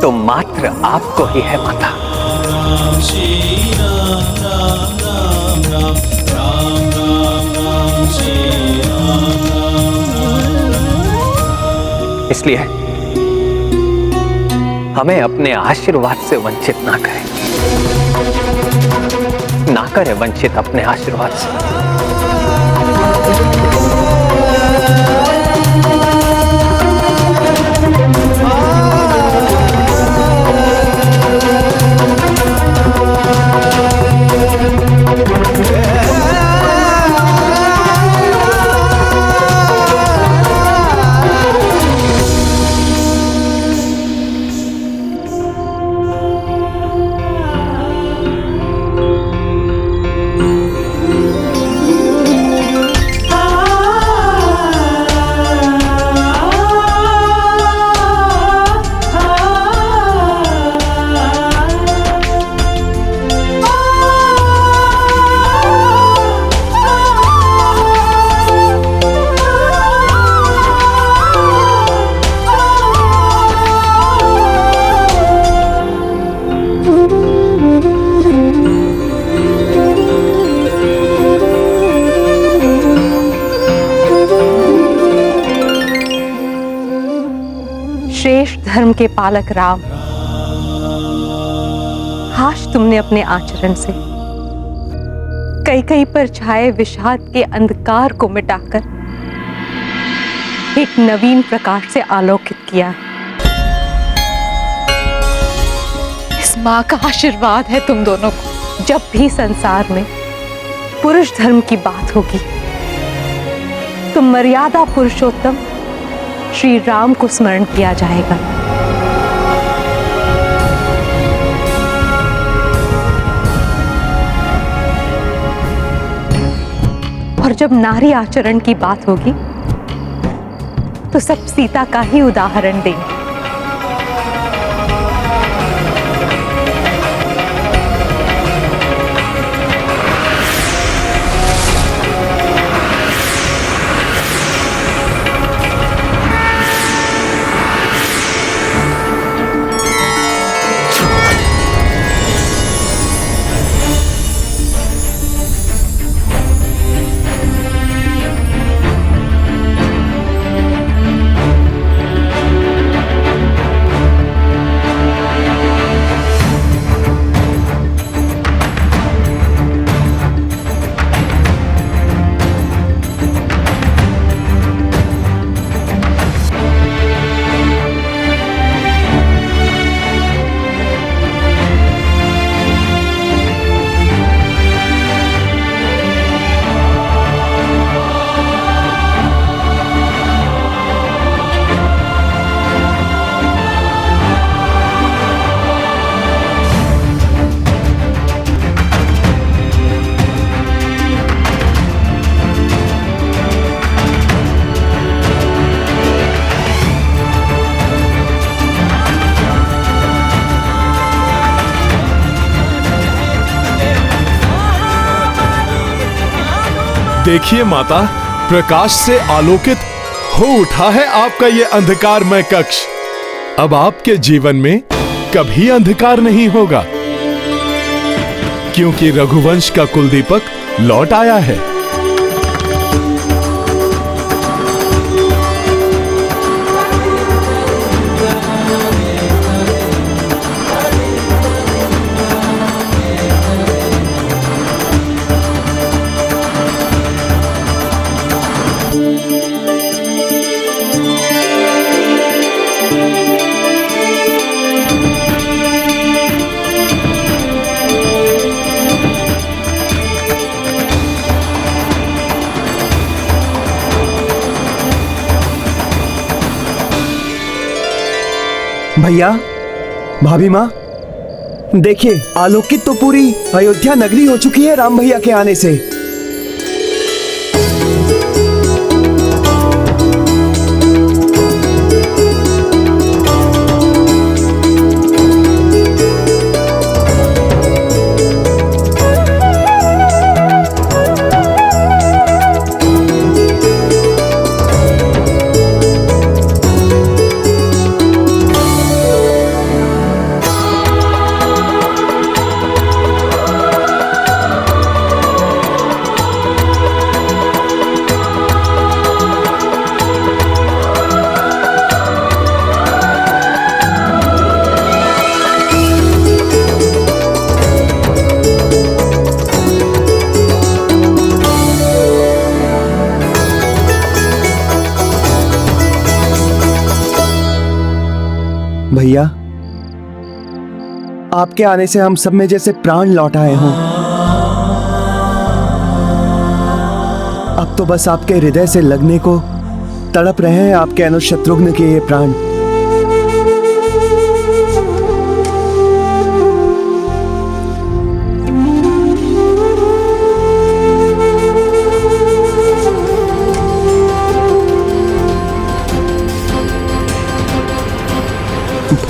[SPEAKER 5] तो मात्र आपको ही है माता।
[SPEAKER 16] श्री राम राम राम राम राम राम राम श्री राम राम।
[SPEAKER 5] इसलिए हमें अपने आशीर्वाद से वंचित ना करें, ना करें वंचित अपने आशीर्वाद से।
[SPEAKER 17] श्रेष्ठ धर्म के पालक राम, आज तुमने अपने आचरण से कैकेयी पर छाए विषाद के अंधकार को मिटाकर एक नवीन प्रकाश से आलोकित किया। इस माँ का आशीर्वाद है तुम दोनों को। जब भी संसार में पुरुष धर्म की बात होगी तो मर्यादा पुरुषोत्तम श्री राम को स्मरण किया जाएगा। और जब नारी आचरण की बात होगी तो सब सीता का ही उदाहरण देंगे।
[SPEAKER 3] देखिए माता, प्रकाश से आलोकित हो उठा है आपका ये अंधकारमय कक्ष। अब आपके जीवन में कभी अंधकार नहीं होगा, क्योंकि रघुवंश का कुलदीपक लौट आया है।
[SPEAKER 2] भैया, भाभी माँ, देखिए आलोकित तो पूरी अयोध्या नगरी हो चुकी है राम भैया के आने से। भैया, आपके आने से हम सब में जैसे प्राण लौट आए हों। अब तो बस आपके हृदय से लगने को तड़प रहे हैं आपके अनुज शत्रुघ्न के ये प्राण।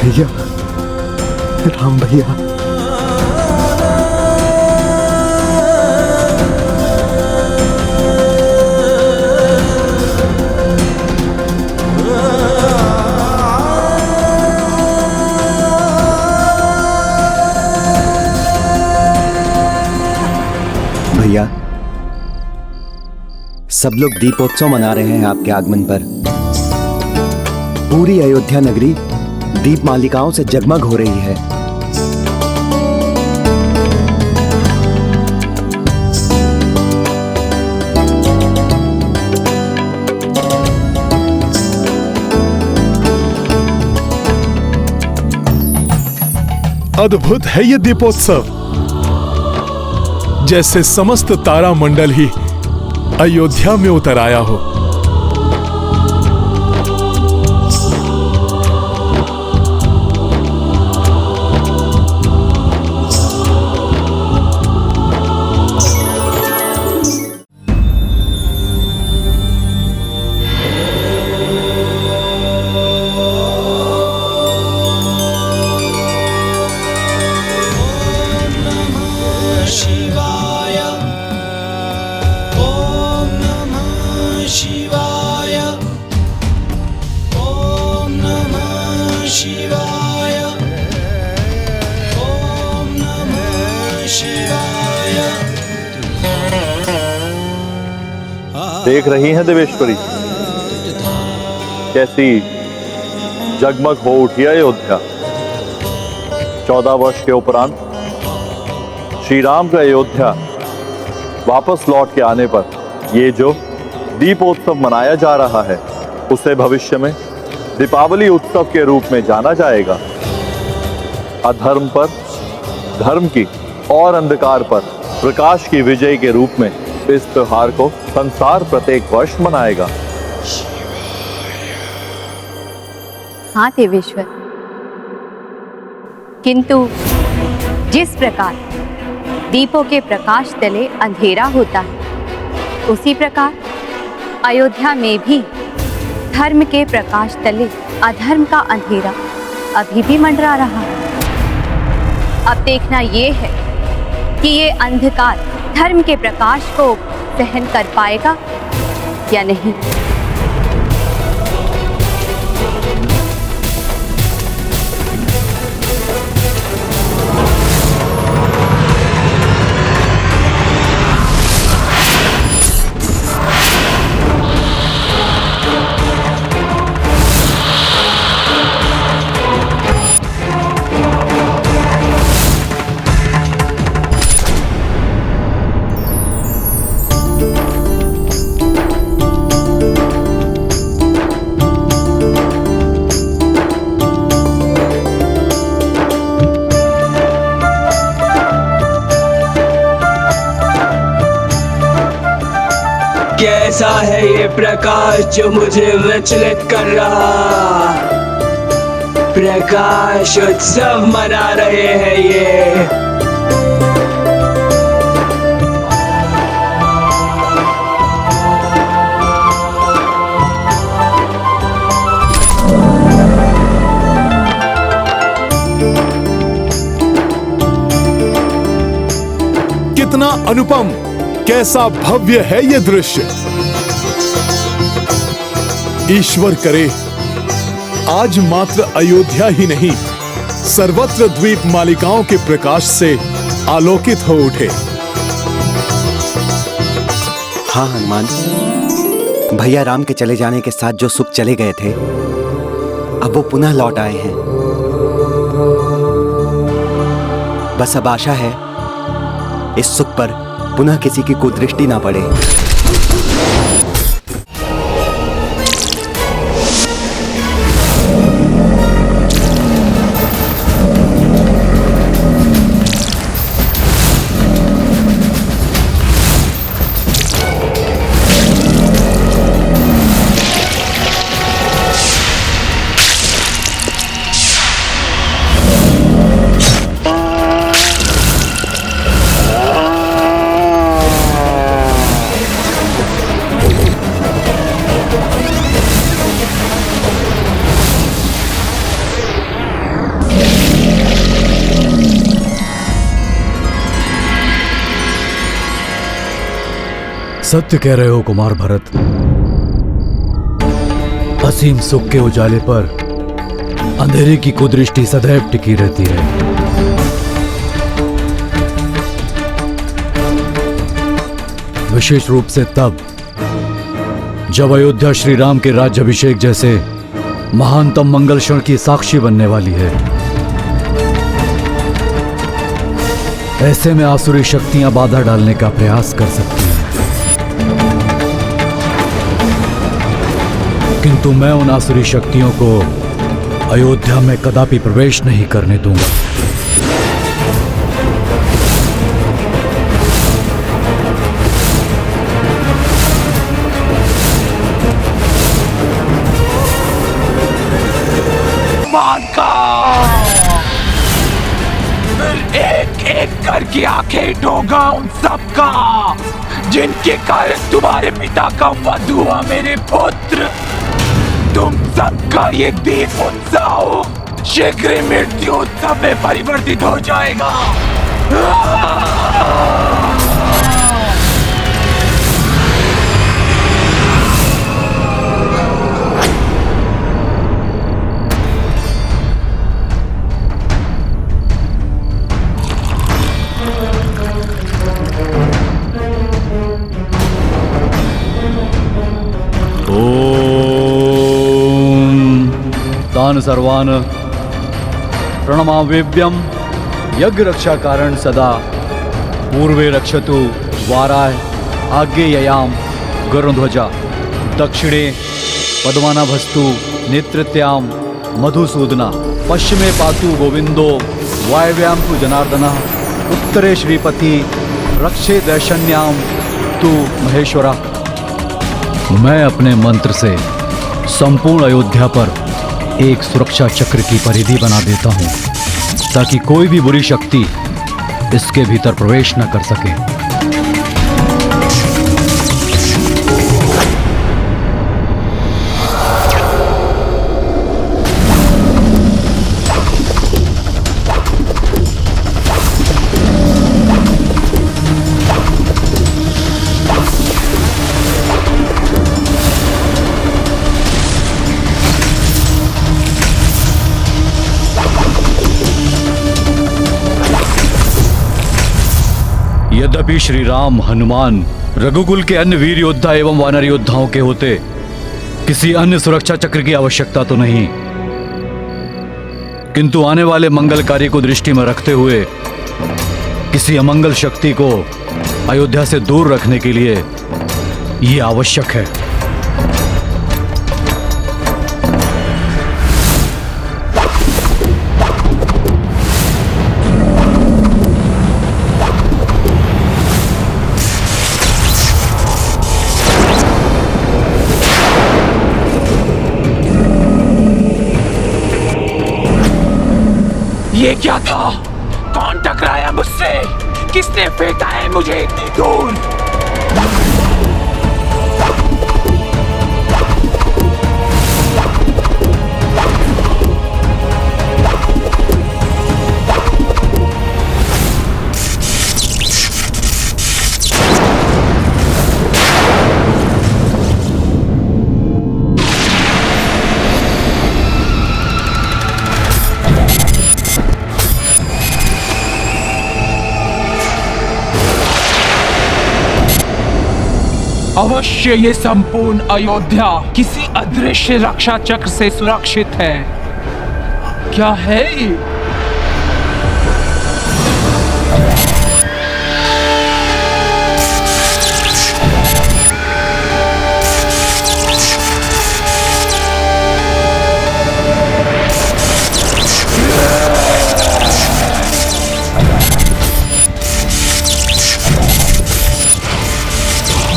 [SPEAKER 2] भैया, राम भैया, भैया, सब लोग दीपोत्सव मना रहे हैं आपके आगमन पर। पूरी अयोध्या नगरी दीप मालिकाओं से जगमग हो रही है।
[SPEAKER 3] अद्भुत है ये दीपोत्सव। जैसे समस्त तारा मंडल ही अयोध्या में उतर आया हो।
[SPEAKER 19] देख रही हैं देवेश्वरी, कैसी जगमग हो उठी अयोध्या। 14 वर्ष के उपरांत श्री राम का अयोध्या वापस लौट के आने पर ये जो दीपोत्सव मनाया जा रहा है, उसे भविष्य में दीपावली उत्सव के रूप में जाना जाएगा। अधर्म पर धर्म की और अंधकार पर प्रकाश की विजय के रूप में इस त्योहार को संसार प्रत्येक वर्ष मनाएगा।
[SPEAKER 17] हाँ देवेश्वर, किंतु जिस प्रकार दीपों के प्रकाश तले अंधेरा होता है, उसी प्रकार अयोध्या में भी धर्म के प्रकाश तले अधर्म का अंधेरा अभी भी मंडरा रहा है। अब देखना ये है कि ये अंधकार धर्म के प्रकाश को सहन कर पाएगा या नहीं।
[SPEAKER 16] कैसा है ये प्रकाश जो मुझे विचलित कर रहा। प्रकाश उत्सव मना रहे हैं ये।
[SPEAKER 3] कितना अनुपम, कैसा भव्य है ये दृश्य। ईश्वर करे आज मात्र अयोध्या ही नहीं, सर्वत्र द्वीप मालिकाओं के प्रकाश से आलोकित हो उठे।
[SPEAKER 20] हाँ हनुमान, भैया राम के चले जाने के साथ जो सुख चले गए थे, अब वो पुनः लौट आए हैं। बस अब आशा है इस सुख पर पुनः किसी की कुदृष्टि ना पड़े।
[SPEAKER 12] सत्य कह रहे हो कुमार भरत। असीम सुख के उजाले पर अंधेरे की कुदृष्टि सदैव टिकी रहती है। विशेष रूप से तब जब अयोध्या श्री राम के राज्याभिषेक जैसे महानतम मंगल क्षण की साक्षी बनने वाली है। ऐसे में आसुरी शक्तियां बाधा डालने का प्रयास कर सकती हैं, किंतु मैं उन आसुरी शक्तियों को अयोध्या में कदापि प्रवेश नहीं करने दूंगा।
[SPEAKER 21] फिर एक एक करके आंखें ढोगा उन सबका जिनके कारण तुम्हारे पिता का वध हुआ मेरे पुत्र। तुम सबका ये दीप उत्सव शीघ्र मृत्यु उत्सव में परिवर्तित हो जाएगा।
[SPEAKER 12] तान सर्वान प्रणमाम्यभ्यम यज्ञ रक्षा कारण सदा पूर्वे रक्षतु वाराय आज्ञेययाम गरुध्वजा दक्षिणे पद्मनाभस्तु नेतृत्याम मधुसूदना पश्चिमे पातु गोविंदो वायव्याम तु जनार्दनः उत्तरे श्रीपति रक्षे दैशन्याम तु महेश्वरा। मैं अपने मंत्र से संपूर्ण अयोध्या पर एक सुरक्षा चक्र की परिधि बना देता हूं ताकि कोई भी बुरी शक्ति इसके भीतर प्रवेश न कर सके। यद्यपि श्री राम हनुमान रघुकुल के अन्य वीर योद्धा एवं वानर योद्धाओं के होते किसी अन्य सुरक्षा चक्र की आवश्यकता तो नहीं, किंतु आने वाले मंगल कार्य को दृष्टि में रखते हुए किसी अमंगल शक्ति को अयोध्या से दूर रखने के लिए यह आवश्यक है।
[SPEAKER 21] ये क्या था? कौन टकराया मुझसे? किसने फेंका है मुझे इतनी दूर? अवश्य ये संपूर्ण अयोध्या किसी अदृश्य रक्षा चक्र से सुरक्षित है। क्या है ये?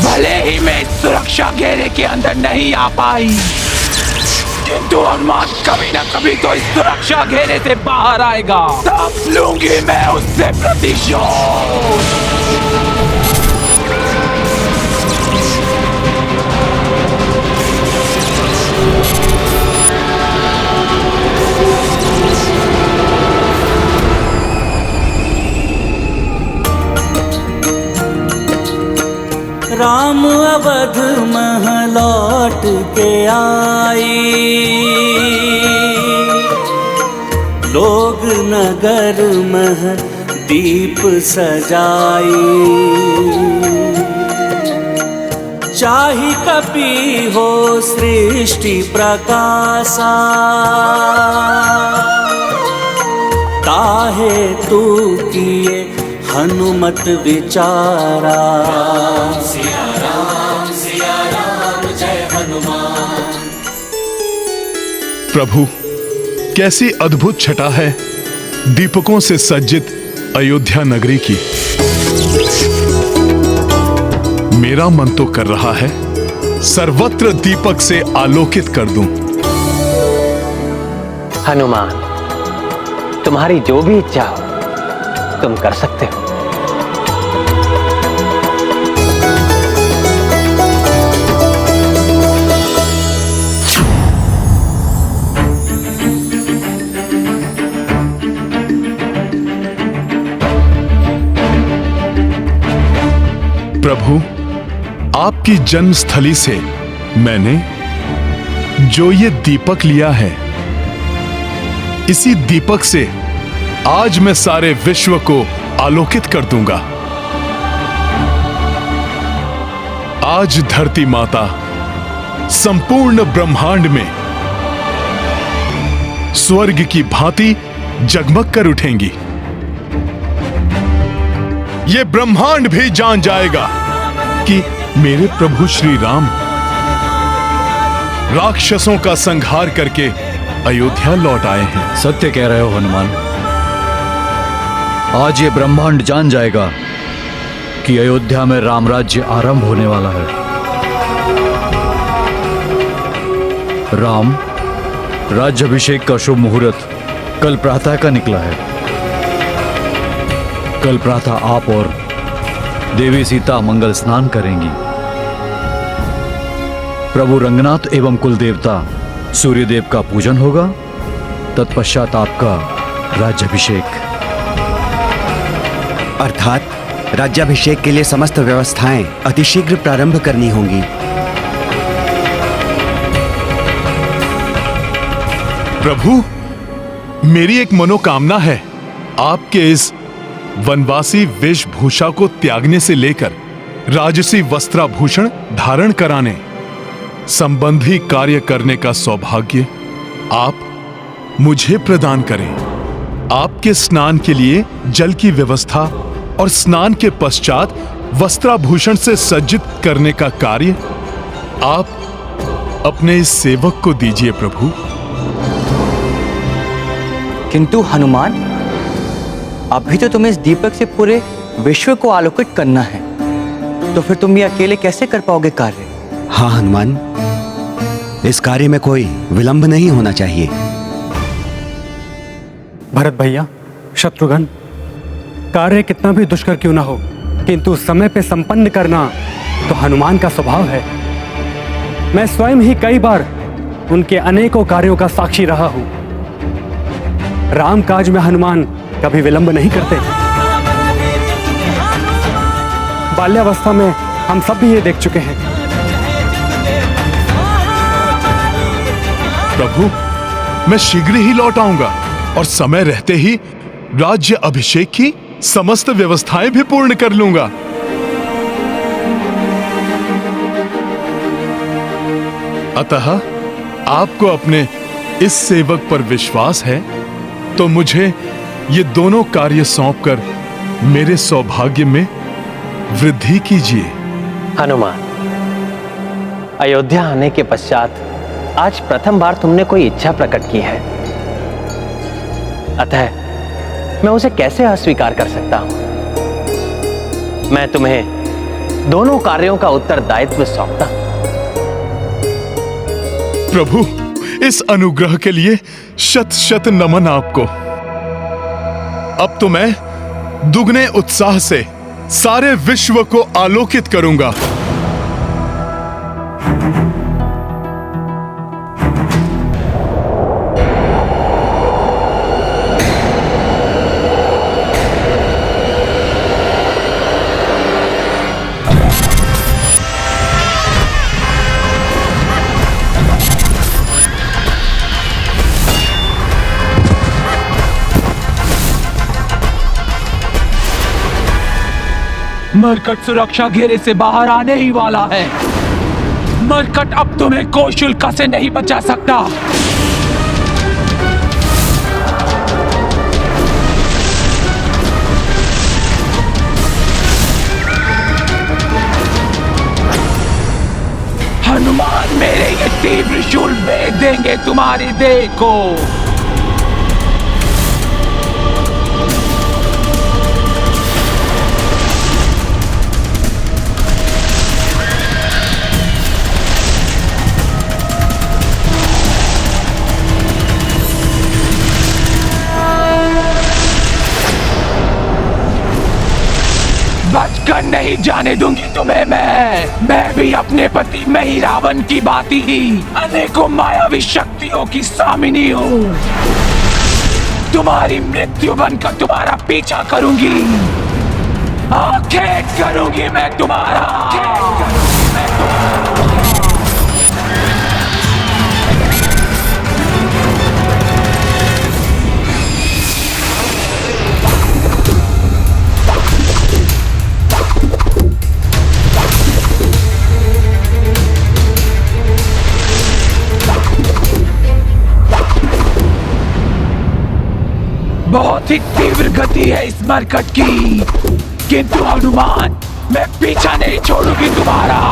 [SPEAKER 21] भले ही मैं इस सुरक्षा घेरे के अंदर नहीं आ पाई, किंतु हनुमान कभी न कभी तो इस सुरक्षा घेरे से बाहर आएगा। तब लूंगी मैं उससे प्रतिशोध।
[SPEAKER 10] राम अवध मह लौट के आई, लोग नगर मह दीप सजाई। चाहि कपि हो सृष्टि प्रकाशा, ताहे तू किए हनुमत विचारा।
[SPEAKER 16] सिया राम जय हनुमान।
[SPEAKER 3] प्रभु, कैसी अद्भुत छटा है दीपकों से सज्जित अयोध्या नगरी की। मेरा मन तो कर रहा है सर्वत्र दीपक से आलोकित कर दूं।
[SPEAKER 5] हनुमान, तुम्हारी जो भी इच्छा हो तुम कर सकते हो।
[SPEAKER 3] प्रभु, आपकी जन्मस्थली से मैंने जो ये दीपक लिया है, इसी दीपक से आज मैं सारे विश्व को आलोकित कर दूंगा। आज धरती माता संपूर्ण ब्रह्मांड में स्वर्ग की भांति जगमग कर उठेंगी। ये ब्रह्मांड भी जान जाएगा कि मेरे प्रभु श्री राम राक्षसों का संहार करके अयोध्या लौट आए हैं।
[SPEAKER 12] सत्य कह रहे हो हनुमान। आज ये ब्रह्मांड जान जाएगा कि अयोध्या में राम राज्य आरंभ होने वाला है। राम राज्याभिषेक का शुभ मुहूर्त कल प्रातः का निकला है। कल प्रातः आप और देवी सीता मंगल स्नान करेंगी। प्रभु रंगनाथ एवं कुल देवता सूर्यदेव का पूजन होगा। तत्पश्चात आपका राज्याभिषेक।
[SPEAKER 20] अर्थात राज्याभिषेक के लिए समस्त व्यवस्थाएं अतिशीघ्र प्रारंभ करनी होंगी।
[SPEAKER 3] प्रभु, मेरी एक मनोकामना है। आपके इस वनवासी वेशभूषा को त्यागने से लेकर राजसी वस्त्राभूषण धारण कराने संबंधी कार्य करने का सौभाग्य आप मुझे प्रदान करें। आपके स्नान के लिए जल की व्यवस्था और स्नान के पश्चात वस्त्राभूषण से सज्जित करने का कार्य आप अपने इस सेवक को दीजिए प्रभु।
[SPEAKER 1] किंतु हनुमान, अभी तो तुम्हें इस दीपक से पूरे विश्व को आलोकित करना है, तो फिर तुम ये अकेले कैसे कर पाओगे कार्य?
[SPEAKER 20] हाँ हनुमान, इस कार्य में कोई विलंब नहीं होना चाहिए।
[SPEAKER 14] भरत भैया, शत्रुघ्न, कार्य कितना भी दुष्कर क्यों ना हो, किंतु समय पे संपन्न करना तो हनुमान का स्वभाव है। मैं स्वयं ही कई बार उनके अनेकों कार्यों का साक्षी रहा हूं। राम काज में हनुमान कभी विलंब नहीं करते। बाल्यावस्था में हम सब भी ये देख चुके हैं।
[SPEAKER 3] प्रभु, मैं शीघ्र ही लौट आऊंगा और समय रहते ही राज्य अभिषेक की समस्त व्यवस्थाएं भी पूर्ण कर लूंगा। अतः आपको अपने इस सेवक पर विश्वास है तो मुझे ये दोनों कार्य सौंपकर मेरे सौभाग्य में वृद्धि कीजिए।
[SPEAKER 5] हनुमान, अयोध्या आने के पश्चात आज प्रथम बार तुमने कोई इच्छा प्रकट की है, अतः मैं उसे कैसे अस्वीकार कर सकता हूं। मैं तुम्हें दोनों कार्यों का उत्तरदायित्व सौंपता हूं।
[SPEAKER 3] प्रभु, इस अनुग्रह के लिए शत शत नमन आपको। अब तो मैं दुगने उत्साह से सारे विश्व को आलोकित करूंगा।
[SPEAKER 21] मरकट सुरक्षा घेरे से बाहर आने ही वाला है। मरकट अब तुम्हें कोई शुल्क से नहीं बचा सकता। हनुमान मेरे ये तीव्र शूल भेद देंगे तुम्हारी देह को। कर नहीं जाने दूंगी तुम्हें। मैं भी अपने पति में ही रावण की भांति ही अनेकों मायावी शक्तियों की स्वामिनी हूँ। तुम्हारी मृत्यु बनकर तुम्हारा पीछा करूंगी, आखेट करूंगी मैं तुम्हारा। बहुत ही तीव्र गति है इस मरकट की, किंतु हनुमान मैं पीछा नहीं छोड़ूंगी तुम्हारा।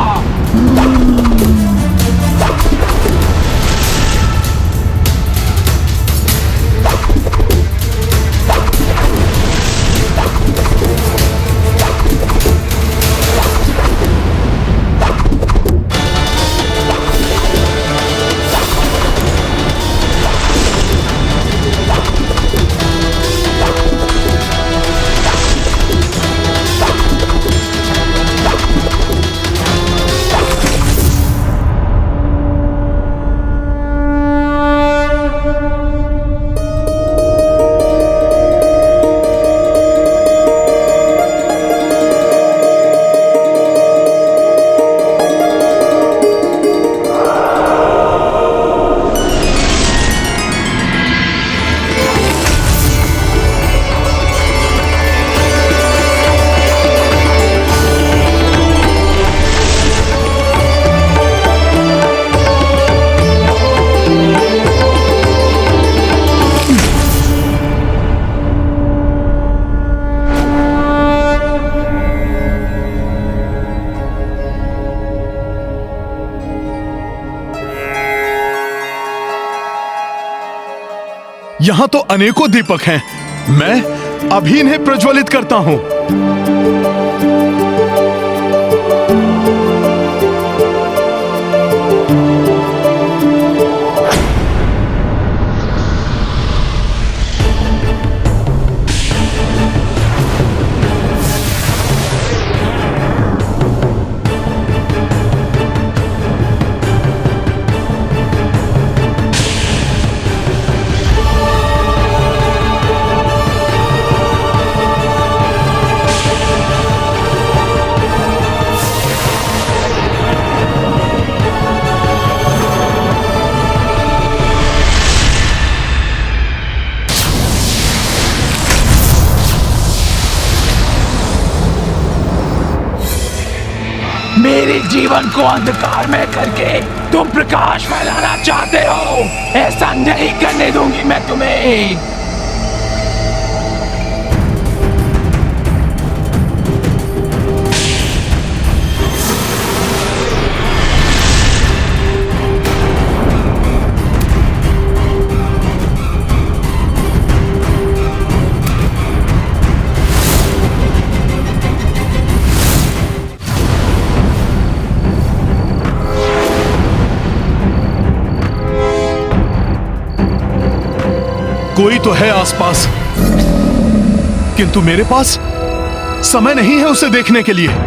[SPEAKER 3] यहाँ तो अनेकों दीपक हैं, मैं अभी इन्हें प्रज्वलित करता हूँ।
[SPEAKER 21] मेरे जीवन को अंधकार में करके तुम प्रकाश फैलाना चाहते हो, ऐसा नहीं करने दूंगी मैं तुम्हें।
[SPEAKER 3] कोई तो है आसपास, किंतु मेरे पास समय नहीं है उसे देखने के लिए।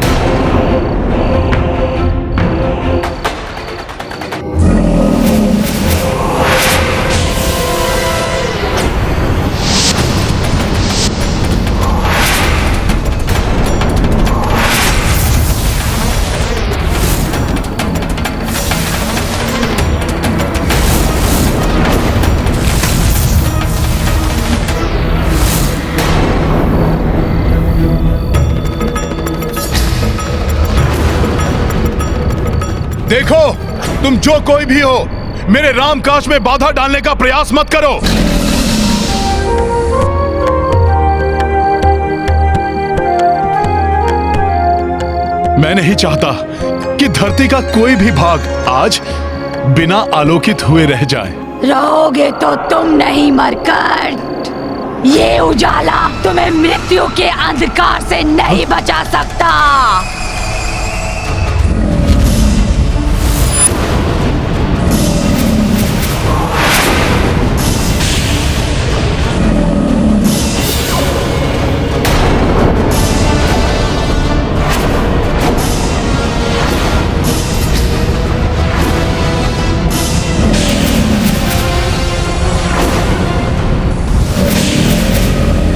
[SPEAKER 3] देखो, तुम जो कोई भी हो, मेरे रामकाज में बाधा डालने का प्रयास मत करो। मैं नहीं चाहता कि धरती का कोई भी भाग आज बिना आलोकित हुए रह जाए।
[SPEAKER 11] रहोगे तो तुम नहीं मरकट, ये उजाला तुम्हें मृत्यु के अंधकार से नहीं बचा सकता।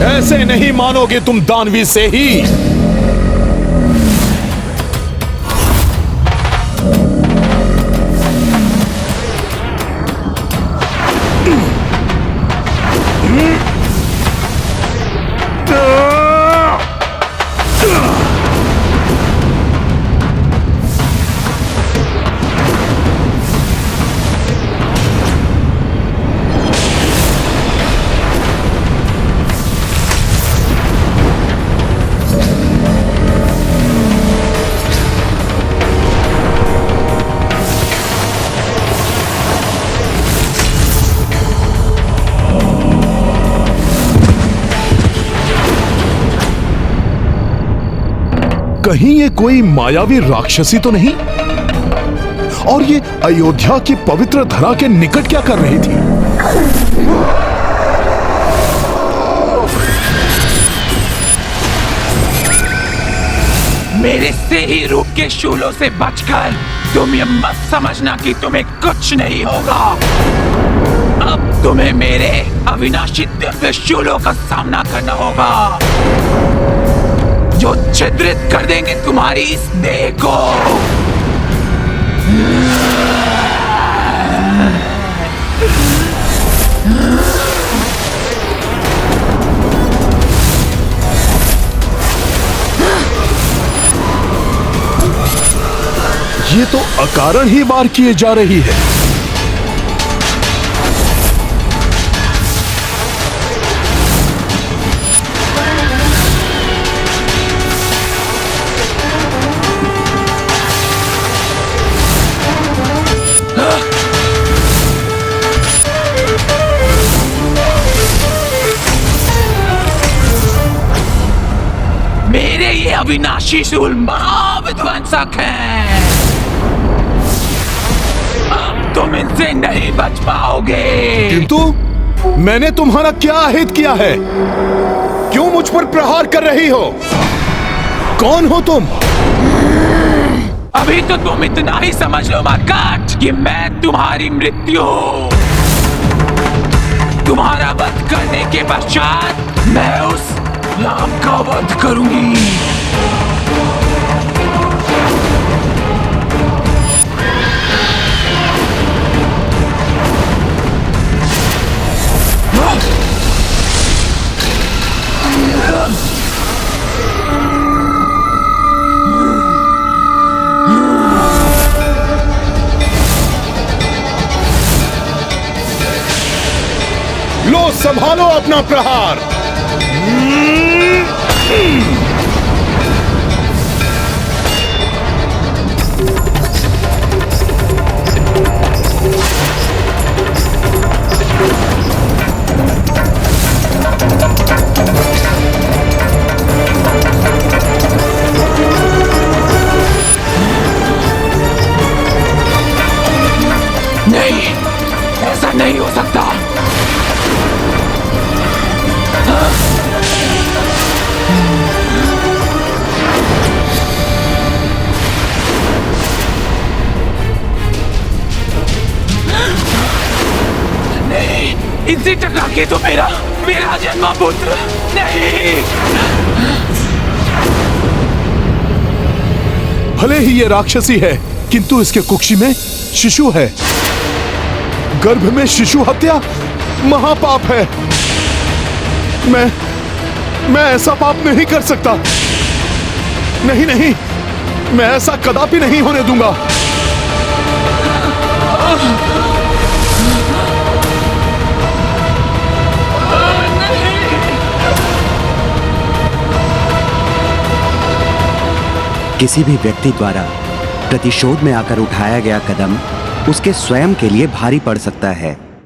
[SPEAKER 3] ऐसे नहीं मानोगे तुम दानवी से ही। कहीं ये कोई मायावी राक्षसी तो नहीं? और ये अयोध्या की पवित्र धरा के निकट क्या कर रही थी?
[SPEAKER 21] मेरे से ही रूप के शूलों से बचकर तुम ये मत समझना कि तुम्हें कुछ नहीं होगा। अब तुम्हें मेरे अविनाशी दिव्य शूलों का सामना करना होगा, जो छिद्रित कर देंगे तुम्हारी इस देह को।
[SPEAKER 3] ये तो अकारण ही वार किए जा रही है।
[SPEAKER 21] मेरे ये अविनाशी शूल महाविध्वंसक हैं। अब तुम इनसे नहीं बच पाओगे।
[SPEAKER 3] किंतु मैंने तुम्हारा क्या अहित किया है? क्यों मुझ पर प्रहार कर रही हो? कौन हो तुम?
[SPEAKER 21] अभी तो तुम इतना ही समझ लो मरकट कि मैं तुम्हारी मृत्यु हूं। तुम्हारा वध करने के पश्चात मैं उस राम का वध करूंगी।
[SPEAKER 3] लो संभालो अपना प्रहार।
[SPEAKER 21] नहीं, ऐसा नहीं हो सकता। नहीं, इनसे टकरा के तो मेरा जन्मा पुत्र नहीं।
[SPEAKER 3] भले ही ये राक्षसी है, किंतु इसके कुक्षी में शिशु है। गर्भ में शिशु हत्या महापाप है। मैं ऐसा पाप नहीं कर सकता। नहीं नहीं, मैं ऐसा कदापि नहीं होने दूंगा।
[SPEAKER 20] किसी भी व्यक्ति द्वारा प्रतिशोध में आकर उठाया गया कदम उसके स्वयं के लिए भारी पड़ सकता है।